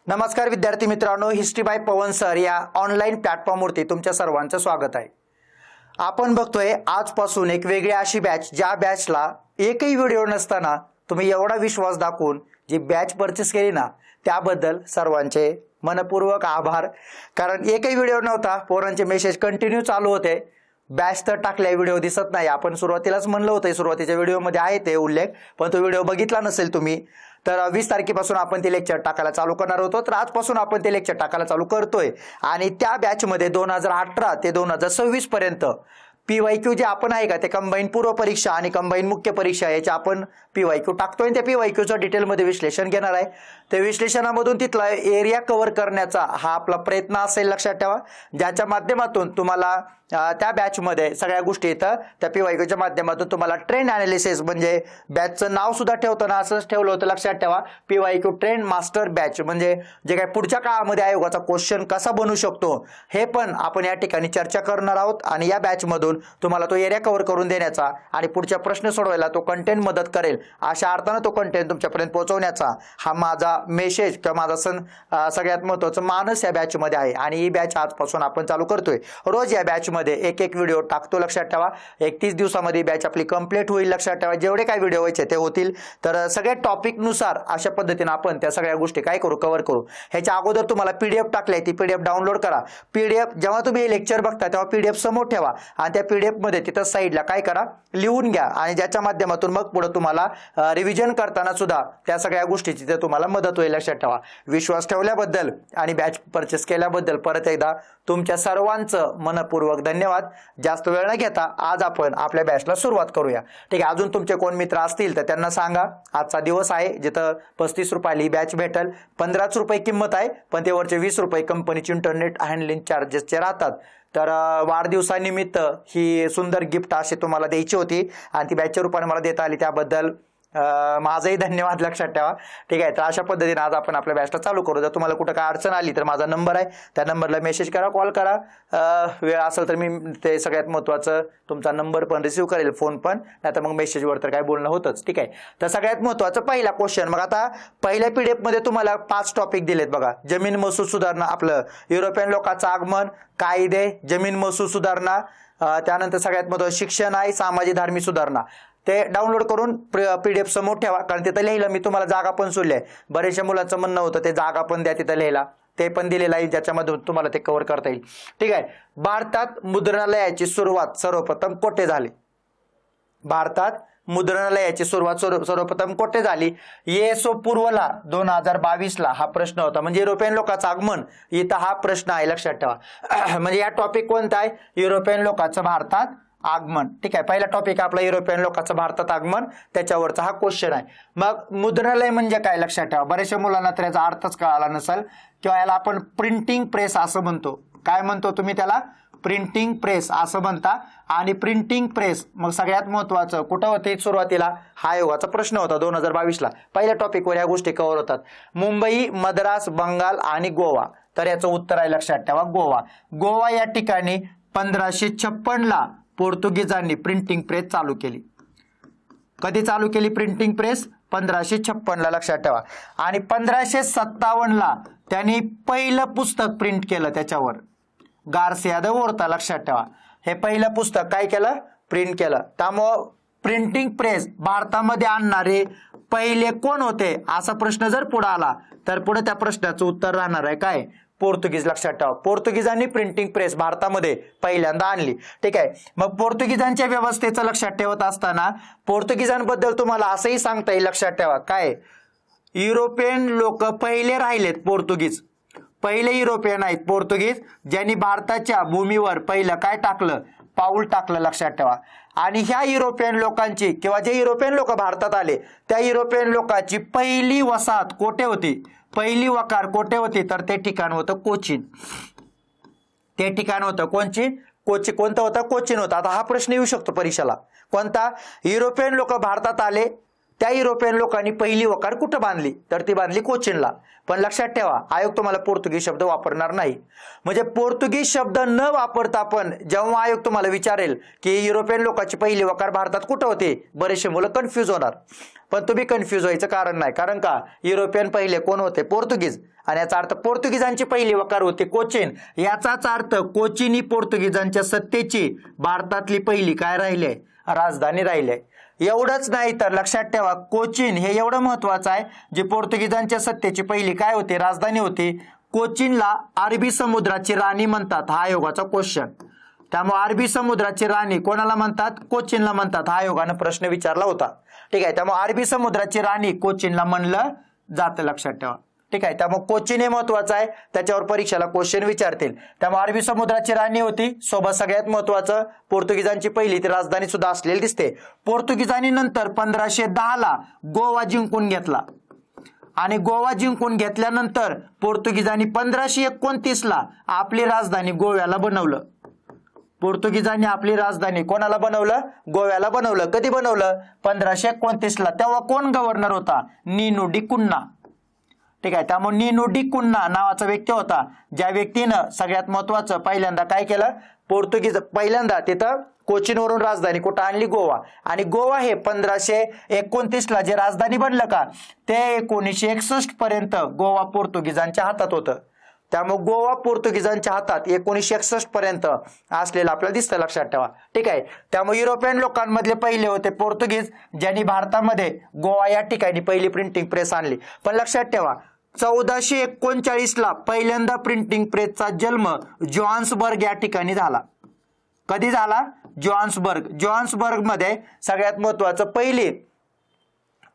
नमस्कार विद्यार्थी मित्रांनो, हिस्ट्री बाय पवन सर या ऑनलाईन प्लॅटफॉर्मवरती तुमच्या सर्वांचं स्वागत आहे। आपण बघतोय आजपासून एक वेगळी अशी बॅच, ज्या बॅचला एकही व्हिडिओ नसताना तुम्ही एवढा विश्वास दाखवून जी बॅच परचेस केली ना, त्याबद्दल सर्वांचे मनपूर्वक आभार। कारण एकही व्हिडिओ नव्हता, पोरांचे मेसेज कंटिन्यू चालू होते, बॅच तर टाकल्या व्हिडिओ दिसत नाही। आपण सुरुवातीलाच म्हणलं होतं, सुरुवातीच्या व्हिडिओमध्ये आहे ते उल्लेख, पण तो व्हिडिओ बघितला नसेल तुम्ही तर 20 तारखेपासून आपण ते लेक्चर टाकायला चालू करणार होतो। तर आजपासून आपण ते लेक्चर टाकायला चालू करतोय आणि त्या बॅचमध्ये 2018 ते 2026 पर्यंत PYQ जे आपण आहे का, ते कंबाईन पूर्व परीक्षा आणि कंबाईन मुख्य परीक्षा याचे आपण PYQ टाकतोय। त्या PYQचं डिटेलमध्ये विश्लेषण घेणार आहे। त्या विश्लेषणामधून तिथला एरिया कव्हर करण्याचा हा आपला प्रयत्न असेल, लक्षात ठेवा, ज्याच्या माध्यमातून तुम्हाला त्या बॅचमध्ये सगळ्या गोष्टी येतात। त्या PYQच्या माध्यमातून तुम्हाला ट्रेंड ॲनालिसिस, म्हणजे बॅचचं नाव सुद्धा ठेवताना असंच ठेवलं होतं, लक्षात ठेवा, PYQ ट्रेंड मास्टर बॅच, म्हणजे जे काय पुढच्या काळामध्ये आयोगाचा क्वेश्चन कसा बनू शकतो हे पण आपण या ठिकाणी चर्चा करणार आहोत। आणि या बॅचमधून तुम्हाला तो एरिया कव्हर करून देण्याचा आणि पुढच्या प्रश्न सोडवायला तो कंटेंट मदत करेल, अशा अर्थानं तो कंटेंट तुमच्यापर्यंत पोहोचवण्याचा हा माझा मेसेज किंवा माझा सगळ्यात महत्त्वाचा मानस या बॅचमध्ये आहे। आणि ही बॅच आजपासून आपण चालू करतोय। रोज या बॅचमध्ये एक व्हिडिओ टाकतो, लक्षात ठेवा। 31 दिवसामध्ये बॅच आपली कंप्लीट होईल, लक्षात ठेवा। जेवढे काही व्हिडिओ व्हायचे ते होतील। तर सगळ्या टॉपिक नुसार अशा पद्धतीने आपण त्या सगळ्या गोष्टी काय करू, कव्हर करू। ह्याच्या अगोदर तुम्हाला PDF टाकलाय, ती PDF डाउनलोड करा। PDF जेव्हा तुम्ही हे लेक्चर बघता तेव्हा PDF समोर ठेवा आणि त्या PDF मध्ये तिथं साईडला काय करा, लिहून घ्या, आणि ज्याच्या माध्यमातून मग पुढे तुम्हाला रिव्हिजन करताना सुद्धा त्या सगळ्या गोष्टीची ते तुम्हाला मदत होईल, लक्षात ठेवा। विश्वास ठेवल्याबद्दल आणि बॅच परचेस केल्याबद्दल परत एकदा तुमच्या सर्वांचं मनपूर्वक धन्यवाद। जास्त वेळ न घेता आज आपण आपल्या बॅचला सुरुवात करूया, ठीक आहे। अजून तुमचे कोण मित्र असतील तर त्यांना सांगा, आजचा दिवस आहे जिथं 35 रुपयाला ही बॅच भेटेल। 15 रुपये किंमत आहे, पण ते वरचे 20 रुपये कंपनीचे इंटरनेट हँडलिंग चार्जेसचे राहतात। तर वाढदिवसानिमित्त ही सुंदर गिफ्ट अशी तुम्हाला द्यायची होती आणि ती बॅचच्या रूपाने मला देता आली, त्याबद्दल माझंही धन्यवाद, लक्षात ठेवा, ठीक आहे। तर अशा पद्धतीने आज आपण आपल्या बॅचला चालू करू। जर तुम्हाला कुठं काय अडचण आली तर माझा नंबर आहे, त्या नंबरला मेसेज करा, कॉल करा। वेळ असेल तर मी ते सगळ्यात महत्त्वाचं तुमचा नंबर पण रिसीव्ह करेल, फोन पण, नाही तर मग मेसेजवर तर काय बोलणं होतंच, ठीक आहे। तर सगळ्यात महत्त्वाचं पहिला क्वेश्चन, मग आता पहिल्या PDF मध्ये तुम्हाला 5 टॉपिक दिलेत बघा। जमीन महसूल सुधारणा, आपलं युरोपियन लोकांचं आगमन, कायदे, जमीन महसूल सुधारणा, त्यानंतर सगळ्यात महत्त्वाचं शिक्षण आहे, सामाजिक धार्मिक सुधारणा। ते डाउनलोड करून PDF समोर ठेवा, कारण तिथं लिहिलं मी तुम्हाला जागा पण सोडली आहे। बरेचशा मुलांचं म्हणणं होतं ते जागा पण द्या तिथं लिहायला, ते पण दिलेलं आहे, ज्याच्यामध्ये तुम्हाला ते कव्हर करता येईल, ठीक आहे। भारतात मुद्रणालयाची सुरुवात सर्वप्रथम कोठे झाली? भारतात मुद्रणालयाची सुरुवात सर्वप्रथम कोठे झाली? येसो पूर्वला 2022ला हा प्रश्न होता, म्हणजे युरोपियन लोकांचं आगमन इथं हा प्रश्न आहे, लक्षात ठेवा। म्हणजे या टॉपिक कोणता आहे? युरोपियन लोकांचं भारतात आगमन, ठीक आहे। पहिला टॉपिक आपला युरोपियन लोकांचं भारतात आगमन, त्याच्यावरचा हा क्वेश्चन आहे। मग मुद्रणालय म्हणजे काय, लक्षात ठेवा। बऱ्याचशा मुलांना तर याचा अर्थच कळाला नसेल, किंवा याला आपण प्रिंटिंग प्रेस असं म्हणतो। काय म्हणतो तुम्ही त्याला? प्रिंटिंग प्रेस असं म्हणता। आणि प्रिंटिंग प्रेस मग सगळ्यात महत्त्वाचं कुठं होते सुरुवातीला? हा आयोगाचा प्रश्न होता 2022ला। पहिल्या टॉपिकवर या गोष्टी कव्हर होतात। मुंबई, मद्रास, बंगाल आणि गोवा, तर याचं उत्तर आहे, लक्षात ठेवा, गोवा। गोवा या ठिकाणी 1556ला पोर्तुगीजांनी प्रिंटिंग प्रेस चालू केली। कधी चालू केली प्रिंटिंग प्रेस? 1556ला, लक्षात ठेवा। आणि 1557ला त्यांनी पहिलं पुस्तक प्रिंट केलं, त्याच्यावर गार्सिया द ओर्ता, लक्षात ठेवा। हे पहिलं पुस्तक काय केलं? प्रिंट केलं। त्यामुळं प्रिंटिंग प्रेस भारतामध्ये आणणारे पहिले कोण होते असा प्रश्न जर पुढे आला तर पुढे त्या प्रश्नाचं उत्तर राहणार आहे काय? पोर्तुगीज, लक्षात ठेवा। पोर्तुगीजांनी प्रिंटिंग प्रेस भारतामध्ये पहिल्यांदा आणली, ठीक आहे। मग पोर्तुगीजांच्या व्यवस्थेचं लक्षात ठेवत असताना पोर्तुगीजांबद्दल तुम्हाला असंही सांगता येईल, लक्षात ठेवा, काय? युरोपियन लोक पहिले राहिलेत, पोर्तुगीज पहिले युरोपियन आहेत पोर्तुगीज, ज्यांनी भारताच्या भूमीवर पहिलं काय टाकलं? पाऊल टाकलं, लक्षात ठेवा। आणि ह्या युरोपियन लोकांची किंवा जे युरोपियन लोक भारतात आले त्या युरोपियन लोकांची पहिली वसाहत कोठे होती? पहिली वकार कोठे होती? तर ते ठिकाण होतं कोचीन। ते ठिकाण होतं कोचीन। कोणतं होतं? कोचीन होतं। आता हा प्रश्न येऊ शकतो परीक्षेला, कोणता? युरोपियन लोक भारतात आले, त्या युरोपियन लोकांनी पहिली वकार कुठं बांधली, तर ती बांधली कोचीनला. पण लक्षात ठेवा, आयोग तुम्हाला पोर्तुगीज शब्द वापरणार नाही. म्हणजे पोर्तुगीज शब्द न वापरता पण जेव्हा आयोग तुम्हाला विचारेल की युरोपियन लोकांची पहिली वकार भारतात कुठं होते, बरेचसे मुलं कन्फ्यूज होणार. पण तुम्ही कन्फ्यूज व्हायचं कारण नाही. कारण का, युरोपियन पहिले कोण होते, पोर्तुगीज. आणि याचा अर्थ पोर्तुगीजांची पहिली वकार होती कोचीन. याचाच अर्थ कोचीनी पोर्तुगीजांच्या सत्तेची भारतातली पहिली काय राहिली, राजधानी राहिली. एवढंच नाही तर लक्षात ठेवा, कोचीन हे एवढं महत्वाचं आहे, जे पोर्तुगीजांच्या सत्तेची पहिली काय होती, राजधानी होती. कोचीनला अरबी समुद्राची राणी म्हणतात, हा आयोगाचा क्वेश्चन. त्यामुळे अरबी समुद्राची राणी कोणाला म्हणतात, कोचीनला म्हणतात. हा आयोगानं प्रश्न विचारला होता. ठीक आहे, त्यामुळे अरबी समुद्राची राणी कोचीनला म्हणलं जातं, लक्षात ठेवा. ठीक आहे, त्यामुळे कोचीन हे महत्वाचं आहे, त्याच्यावर परीक्षेला क्वेश्चन विचारतील. त्यामुळे अरबी समुद्राची राणी होती. सोबत सगळ्यात महत्वाचं, पोर्तुगीजांची पहिली ती राजधानी सुद्धा असलेली दिसते. पोर्तुगीजांनी नंतर 1510ला गोवा जिंकून घेतला आणि गोवा जिंकून घेतल्यानंतर पोर्तुगीजांनी 1529ला आपली राजधानी गोव्याला बनवलं. पोर्तुगीजांनी आपली राजधानी कोणाला बनवलं, गोव्याला बनवलं. कधी बनवलं, 1529ला. तेव्हा कोण गव्हर्नर होता, नीनो डी कुन्हा. ठीक आहे, त्यामुळे नीनो डी कुन्हा नावाचा व्यक्ती होता, ज्या व्यक्तीनं सगळ्यात महत्वाचं पहिल्यांदा काय केलं, पोर्तुगीज पहिल्यांदा तिथं कोचीनवरून राजधानी कुठं आणली, गोवा. आणि गोवा हे 1529ला जे राजधानी बनलं का, ते 1961 पर्यंत गोवा पोर्तुगीजांच्या हातात होतं. त्यामुळे गोवा पोर्तुगीजांच्या हातात 1961 पर्यंत असलेलं आपल्याला दिसतं, लक्षात ठेवा. ठीक आहे, त्यामुळे युरोपियन लोकांमधले पहिले होते पोर्तुगीज, ज्यांनी भारतामध्ये गोवा या ठिकाणी पहिली प्रिंटिंग प्रेस आणली. पण लक्षात ठेवा, 1439ला पहिल्यांदा प्रिंटिंग प्रेसचा जन्म जोहान्सबर्ग या ठिकाणी झाला. कधी झाला, जोहान्सबर्ग मध्ये सगळ्यात महत्वाचं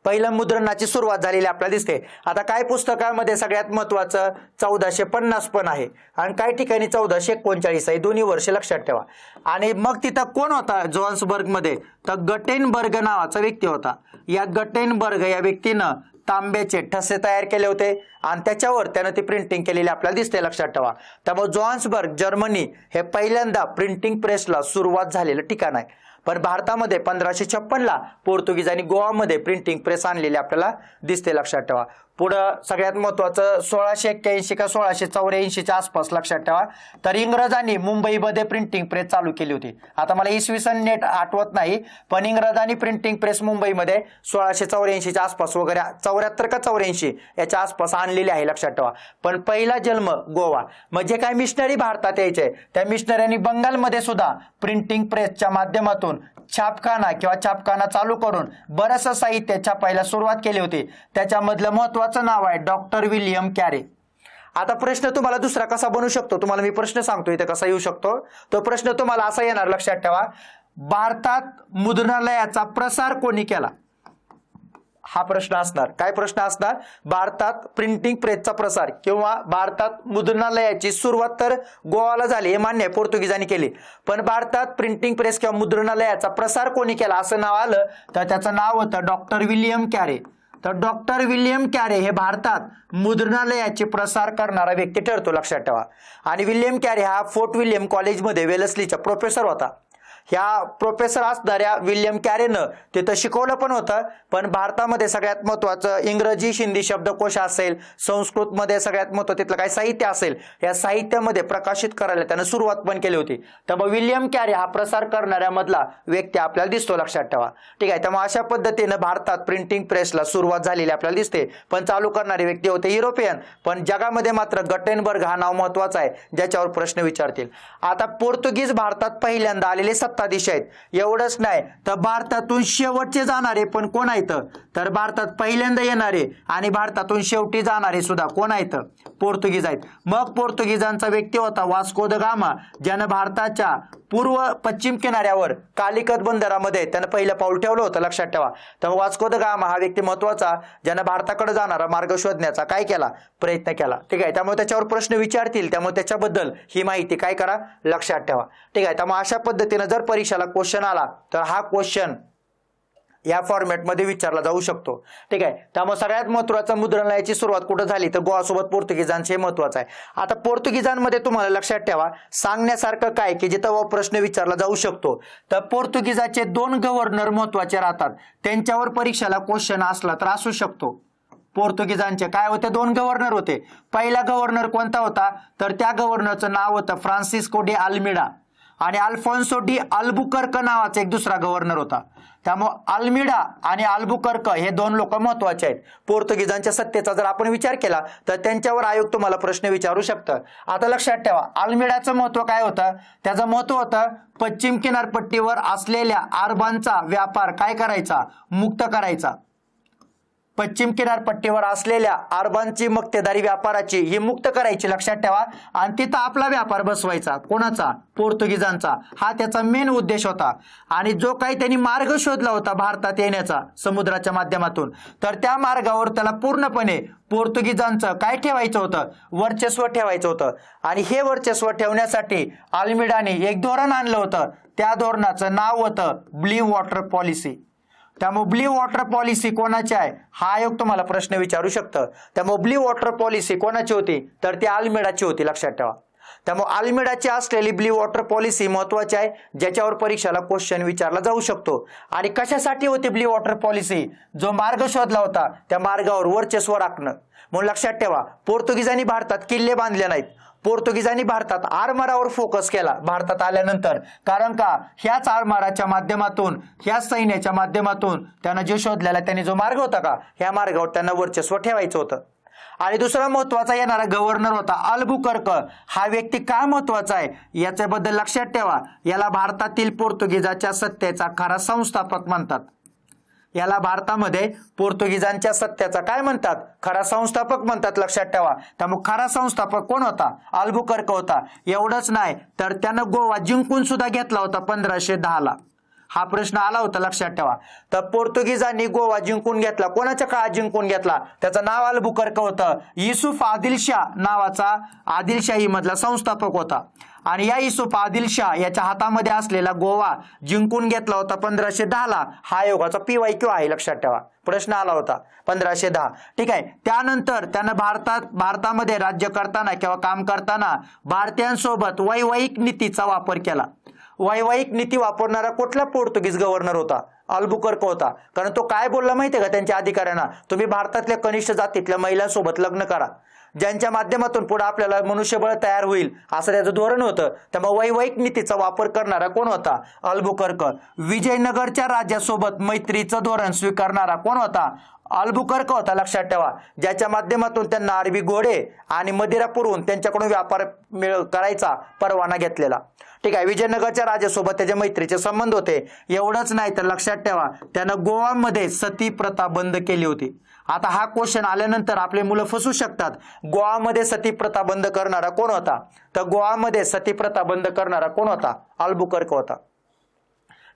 पहिलं मुद्रणाची सुरुवात झालेली आपल्याला दिसते. आता काही पुस्तकामध्ये सगळ्यात महत्वाचं 1450 पण आहे आणि काही ठिकाणी 1439 आहे, दोन्ही वर्ष लक्षात ठेवा. आणि मग तिथं कोण होता जोहान्सबर्ग मध्ये, तर गटेनबर्ग नावाचा व्यक्ती होता. या गटेनबर्ग या व्यक्तीनं तांब्याचे ठसे तयार केले होते आणि त्याच्यावर त्यानं ती प्रिंटिंग केलेली आपल्याला दिसते, लक्षात ठेवा. त्यामुळे जोहान्सबर्ग जर्मनी हे पहिल्यांदा प्रिंटिंग प्रेसला सुरुवात झालेलं ठिकाण आहे. पण भारतामध्ये 1556ला पोर्तुगीजांनी गोवामध्ये प्रिंटिंग प्रेस आणलेली आपल्याला दिसते, लक्षात ठेवा. पुढं सगळ्यात महत्वाचं 1681 का 1684च्या आसपास लक्षात ठेवा, तर इंग्रजांनी मुंबईमध्ये प्रिंटिंग प्रेस चालू केली होती. आता मला इसवी सन नेट आठवत नाही, पण इंग्रजांनी प्रिंटिंग प्रेस मुंबईमध्ये 1684च्या आसपास वगैरे 74 का 84 याच्या आसपास आणलेली आहे, लक्षात ठेवा. पण पहिला जन्म गोवा. म्हणजे काय मिशनरी भारतात यायचे, त्या मिशनऱ्यांनी बंगालमध्ये सुद्धा प्रिंटिंग प्रेसच्या माध्यमातून छापखाना चालू करून बरंचसं साहित्य छापायला सुरुवात केली होती. त्याच्यामधलं महत्वाचं नाव आहे डॉक्टर विल्यम कॅरे. आता प्रश्न तुम्हाला दुसरा कसा बनू शकतो, तुम्हाला मी प्रश्न सांगतो इथे कसा येऊ शकतो. तो प्रश्न तुम्हाला असा येणार, लक्षात ठेवा, भारतात मुद्रणालयाचा प्रसार कोणी केला, हा प्रश्न असणार. काय प्रश्न असणार, भारतात प्रिंटिंग प्रेसचा प्रसार किंवा भारतात मुद्रणालयाची सुरुवात तर गोवाला झाली, हे मान्य आहे, पोर्तुगीजांनी केली. पण भारतात प्रिंटिंग प्रेस किंवा मुद्रणालयाचा प्रसार कोणी केला असं नाव आलं तर त्याचं नाव होतं डॉक्टर विल्यम कॅरे. तर डॉक्टर विल्यम कॅरे हे भारतात मुद्रणालयाचे प्रसार करणारा व्यक्ती ठरतो, लक्षात ठेवा. आणि विल्यम कॅरे हा फोर्ट विल्यम कॉलेजमध्ये वेलस्लीचा प्रोफेसर होता. ह्या प्रोफेसर असणाऱ्या विल्यम कॅरेनं तिथं शिकवलं पण होतं. पण भारतामध्ये सगळ्यात महत्वाचं इंग्रजी हिंदी शब्दकोश असेल, संस्कृतमध्ये सगळ्यात महत्वाचं तिथलं काही साहित्य असेल, या साहित्यामध्ये प्रकाशित करायला त्यानं सुरुवात पण केली होती. त्यामुळे विल्यम कॅरे हा प्रसार करणाऱ्या मधला व्यक्ती आपल्याला दिसतो, लक्षात ठेवा. ठीक आहे, त्यामुळे अशा पद्धतीनं भारतात प्रिंटिंग प्रेसला सुरुवात झालेली आपल्याला दिसते. पण चालू करणारे व्यक्ती होते युरोपियन. पण जगामध्ये मात्र गटेनबर्ग हा नाव महत्वाचं आहे, ज्याच्यावर प्रश्न विचारतील. आता पोर्तुगीज भारतात पहिल्यांदा आलेले सत्ताधीश आहेत. एवढंच नाही तर भारतातून शेवटचे जाणारे पण कोण आहेत, तर भारतात पहिल्यांदा येणारे आणि भारतातून शेवटी जाणारे सुद्धा कोण आहेत, पोर्तुगीज आहेत. मग पोर्तुगीजांचा व्यक्ती होता वास्को द गामा, ज्यानं भारताच्या पूर्व पश्चिम किनाऱ्यावर कालिकत बंदरामध्ये त्यानं पहिलं पाऊल ठेवलं होतं, लक्षात ठेवा. तर वास्को द गामा हा व्यक्ती महत्वाचा, ज्यानं भारताकडे जाणारा मार्ग शोधण्याचा काय केला, प्रयत्न केला. ठीक आहे, त्यामुळे त्याच्यावर प्रश्न विचारतील, त्यामुळे त्याच्याबद्दल ही माहिती काय करा, लक्षात ठेवा. ठीक आहे, त्यामुळे अशा पद्धतीनं जर परीक्षेला क्वेश्चन आला तर हा क्वेश्चन या फॉर्मॅटमध्ये विचारला जाऊ शकतो. ठीक आहे. त्यामुळे सगळ्यात महत्त्वाचं मुद्रणालयाची सुरुवात कुठं झाली तर गोवासोबत पोर्तुगीजांचे महत्त्वाचं आहे. आता पोर्तुगीजांमध्ये तुम्हाला लक्षात ठेवा सांगण्यासारखं काय की जिथं प्रश्न विचारला जाऊ शकतो तर पोर्तुगीजाचे 2 गव्हर्नर महत्त्वाचे राहतात. त्यांच्यावर परीक्षेला क्वेश्चन असला तर असू शकतो. पोर्तुगीजांचे काय होते 2 गव्हर्नर होते. पहिला गव्हर्नर कोणता होता तर त्या गव्हर्नरचं नाव होतं फ्रान्सिस्को डी अल्मीडा आणि अल्फॉन्सो डी अल्बुकर्क नावाचा एक दुसरा गव्हर्नर होता. त्यामुळे अल्मीडा आणि अल्बुकर्क हे 2 लोक महत्वाचे आहेत. पोर्तुगीजांच्या सत्तेचा जर आपण विचार केला तर त्यांच्यावर आयोग तुम्हाला प्रश्न विचारू शकतं. आता लक्षात ठेवा अल्मीडाचं महत्व काय होतं. त्याचं महत्व होतं पश्चिम किनारपट्टीवर असलेल्या अरबांचा व्यापार काय करायचा मुक्त करायचा. पश्चिम किनारपट्टीवर असलेल्या अरबांची मक्तेदारी व्यापाराची ही मुक्त करायची लक्षात ठेवा आणि तिथं आपला व्यापार बसवायचा. कोणाचा पोर्तुगीजांचा. हा त्याचा मेन उद्देश होता. आणि जो काही त्यांनी मार्ग शोधला होता भारतात येण्याचा समुद्राच्या माध्यमातून तर त्या मार्गावर त्याला पूर्णपणे पोर्तुगीजांचं काय ठेवायचं होतं वर्चस्व ठेवायचं होतं. आणि हे वर्चस्व ठेवण्यासाठी अल्मीडाने एक धोरण आणलं होतं. त्या धोरणाचं नाव होतं ब्ल्यू वॉटर पॉलिसी. त्यामुळे ब्ल्यू वॉटर पॉलिसी कोणाची आहे हा आयोग तुम्हाला प्रश्न विचारू शकतं. त्यामुळे ब्ल्यू वॉटर पॉलिसी कोणाची होती तर ती अल्मीडाची होती लक्षात ठेवा. त्यामुळे अल्मीडाची असलेली ब्ल्यू वॉटर पॉलिसी महत्वाची आहे ज्याच्यावर परीक्षेला क्वेश्चन विचारला जाऊ शकतो. आणि कशासाठी होती ब्ल्यू वॉटर पॉलिसी जो मार्ग शोधला होता त्या मार्गावर वर्चस्व राखणं. म्हणून लक्षात ठेवा पोर्तुगीजांनी भारतात किल्ले बांधले नाहीत. पोर्तुगीजांनी भारतात आरमारावर फोकस केला भारतात आल्यानंतर. कारण का ह्याच आरमाराच्या माध्यमातून ह्या सैन्याच्या माध्यमातून त्यांना जे शोधलेला त्यांनी जो मार्ग होता का ह्या मार्गावर त्यांना वर्चस्व ठेवायचं होतं. आणि दुसरा महत्वाचा येणारा गव्हर्नर होता अल्बुकर्क. हा व्यक्ती का महत्वाचा आहे याच्याबद्दल लक्षात ठेवा. याला भारतातील पोर्तुगीजाच्या सत्तेचा खरा संस्थापक म्हणतात. याला भारतामध्ये पोर्तुगीजांच्या सत्तेचा काय म्हणतात खरा संस्थापक म्हणतात लक्षात ठेवा. त्यामुळे खरा संस्थापक कोण होता अल्बुकर्क होता. एवढंच नाही तर त्यानं गोवा जिंकून सुद्धा घेतला होता 1510 हा प्रश्न आला होता लक्षात ठेवा. तर पोर्तुगीजांनी गोवा जिंकून घेतला. कोणाच्या काळात जिंकून घेतला त्याचं नाव अल्बुकर्क होतं. युसुफ आदिलशाह नावाचा आदिलशाही मधला संस्थापक होता. आणि या युसुफ आदिलशाह याच्या हातामध्ये असलेला गोवा जिंकून घेतला होता 1510 हा आयोगाचा PYQ आहे लक्षात ठेवा. प्रश्न आला होता 1510. ठीक आहे. त्यानंतर त्यानं भारतामध्ये राज्य करताना किंवा काम करताना भारतीयांसोबत वैवाहिक नीतीचा वापर केला. वैवाहिक नीती वापरणारा कुठला पोर्तुगीज गव्हर्नर होता अल्बुकर्क होता. कारण तो काय बोलला माहितीये का त्यांच्या अधिकाऱ्यांना तुम्ही भारतातल्या कनिष्ठ जातीतल्या महिलांसोबत लग्न करा ज्यांच्या माध्यमातून पुढे आपल्याला मनुष्यबळ तयार होईल असं त्याचं धोरण होतं. त्यामुळे वैवाहिक नीतीचा वापर करणारा कोण होता अल्बुकर्क. विजयनगरच्या राजासोबत मैत्रीचं धोरण स्वीकारणारा कोण होता अल्बुकर्क होता लक्षात ठेवा. ज्याच्या माध्यमातून त्यांना अरबी घोडे आणि मदिरा पुरवून त्यांच्याकडून व्यापार करायचा परवाना घेतलेला. ठीक आहे. विजयनगरच्या राजासोबत त्याचे मैत्रीचे संबंध होते. एवढंच नाही तर लक्षात ठेवा त्यानं गोवामध्ये सती प्रथा बंद केली होती. आता हा क्वेश्चन आल्यानंतर आपले मुलं फसू शकतात. गोवामध्ये सती प्रथा बंद करणारा कोण होता तर गोवामध्ये सती प्रथा बंद करणारा कोण होता अल्बुकर्क होता.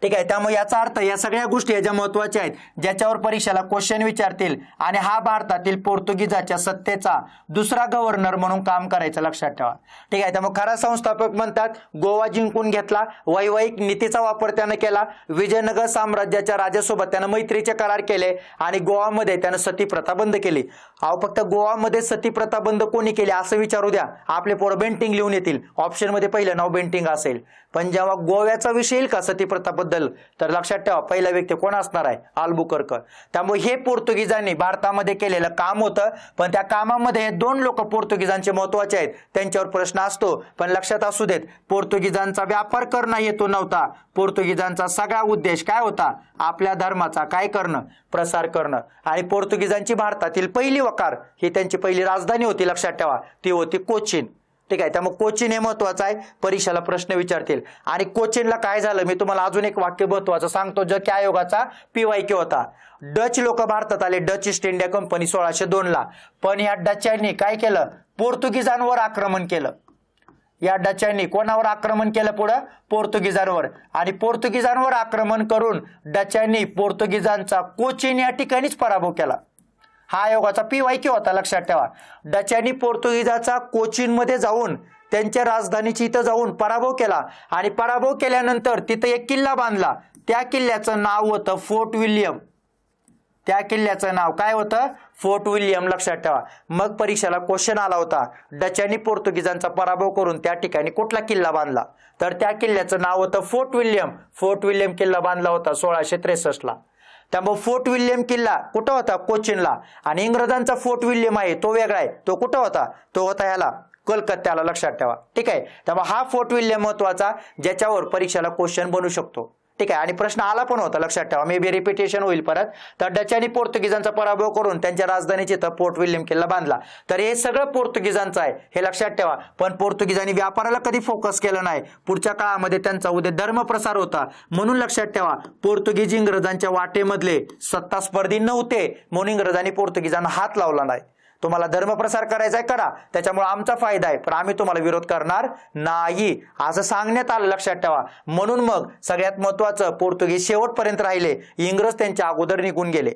ठीक आहे. त्यामुळे याचा अर्थ या सगळ्या गोष्टी ज्या महत्वाच्या आहेत ज्याच्यावर परीक्षेला क्वेश्चन विचारतील. आणि हा भारतातील पोर्तुगीजाच्या सत्तेचा दुसरा गव्हर्नर म्हणून काम करायचं लक्षात ठेवा. ठीक आहे. त्यामुळे खरा संस्थापक म्हणतात गोवा जिंकून घेतला. वैवाहिक नीतीचा वापर त्यानं केला. विजयनगर साम्राज्याच्या राजासोबत त्यानं मैत्रीचे करार केले आणि गोवामध्ये त्यानं सती प्रथा बंद केली. अहो फक्त गोवामध्ये सती प्रथा बंद कोणी केली असं विचारू द्या आपले पोरं बेंटिंग लिहून येतील. ऑप्शन मध्ये पहिलं नाव बेंटिंग असेल. पण जेव्हा गोव्याचा विषय येईल का सती प्रथाबद्दल तर लक्षात ठेवा पहिला व्यक्ती कोण असणार आहे अल्बुकर्क. त्यामुळे हे पोर्तुगीजांनी भारतामध्ये केलेलं काम होतं. पण त्या कामामध्ये 2 लोक पोर्तुगीजांचे महत्वाचे आहेत त्यांच्यावर प्रश्न असतो. पण लक्षात असू देत पोर्तुगीजांचा व्यापार करणं हेतू नव्हता. पोर्तुगीजांचा सगळा उद्देश काय होता आपल्या धर्माचा काय करणं प्रसार करणं. आणि पोर्तुगीजांची भारतातील पहिली वकार ही त्यांची पहिली राजधानी होती लक्षात ठेवा ती होती कोचीन. ठीक आहे. त्यामुळे कोचीन हे महत्वाचं आहे परीक्षेला प्रश्न विचारतील. आणि कोचीनला काय झालं मी तुम्हाला अजून एक वाक्य महत्वाचं सांगतो जो की आयोगाचा PYQ होता. डच लोक भारतात आले डच ईस्ट इंडिया कंपनी 1602 पण या डचांनी काय केलं पोर्तुगीजांवर आक्रमण केलं. या डचांनी कोणावर आक्रमण केलं पुढं पोर्तुगीजांवर. आणि पोर्तुगीजांवर आक्रमण करून डचांनी पोर्तुगीजांचा कोचीन या ठिकाणीच पराभव केला. हा आयोगाचा PYQ होता लक्षात ठेवा. डचांनी पोर्तुगीजाचा कोचीनमध्ये जाऊन त्यांच्या राजधानीची इथं जाऊन पराभव केला. आणि पराभव केल्यानंतर तिथं एक किल्ला बांधला. त्या किल्ल्याचं नाव होतं फोर्ट विल्यम. त्या किल्ल्याचं नाव काय होतं? Fort William. लक्षात ठेवा. मग परीक्षेला क्वेश्चन आला होता, डच आणि पोर्तुगीजांचा पराभव करून त्या ठिकाणी कुठला किल्ला बांधला? तर त्या किल्ल्याचं नाव होतं फोर्ट विल्यम. फोर्ट विल्यम किल्ला बांधला होता 1663 ला. त्यामुळे फोर्ट विल्यम किल्ला कुठं होता? कोचीनला. आणि इंग्रजांचा फोर्ट विल्यम आहे तो वेगळा आहे. तो कुठं होता? तो होता ह्याला कलकत्त्याला. लक्षात ठेवा. ठीक आहे. त्यामुळे हा फोर्ट विल्यम महत्वाचा, ज्याच्यावर परीक्षेला क्वेश्चन बनू शकतो. ठीक आहे. आणि प्रश्न आला पण होता. लक्षात ठेवा. मे बी रिपिटेशन होईल परत. तर डच आणि पोर्तुगीजांचा पराभव करून त्यांच्या राजधानीची इथं फोर्ट विल्यम किल्ला बांधला. तर हे सगळं पोर्तुगीजांचं आहे, हे लक्षात ठेवा. पण पोर्तुगीजांनी व्यापाराला कधी फोकस केलं नाही. पुढच्या काळामध्ये त्यांचा उदय धर्मप्रसार होता. म्हणून लक्षात ठेवा, पोर्तुगीज इंग्रजांच्या वाटेमधले सत्ता स्पर्धी नव्हते. म्हणून इंग्रजांनी पोर्तुगीजांना हात लावला नाही. तुम्हाला धर्मप्रसार करायचा आहे करा, त्याच्यामुळे आमचा फायदा आहे, पण आम्ही तुम्हाला विरोध करणार नाही असं सांगण्यात आलं. लक्षात ठेवा. म्हणून मग सगळ्यात महत्वाचं, पोर्तुगीज शेवटपर्यंत राहिले, इंग्रज त्यांच्या अगोदर निघून गेले.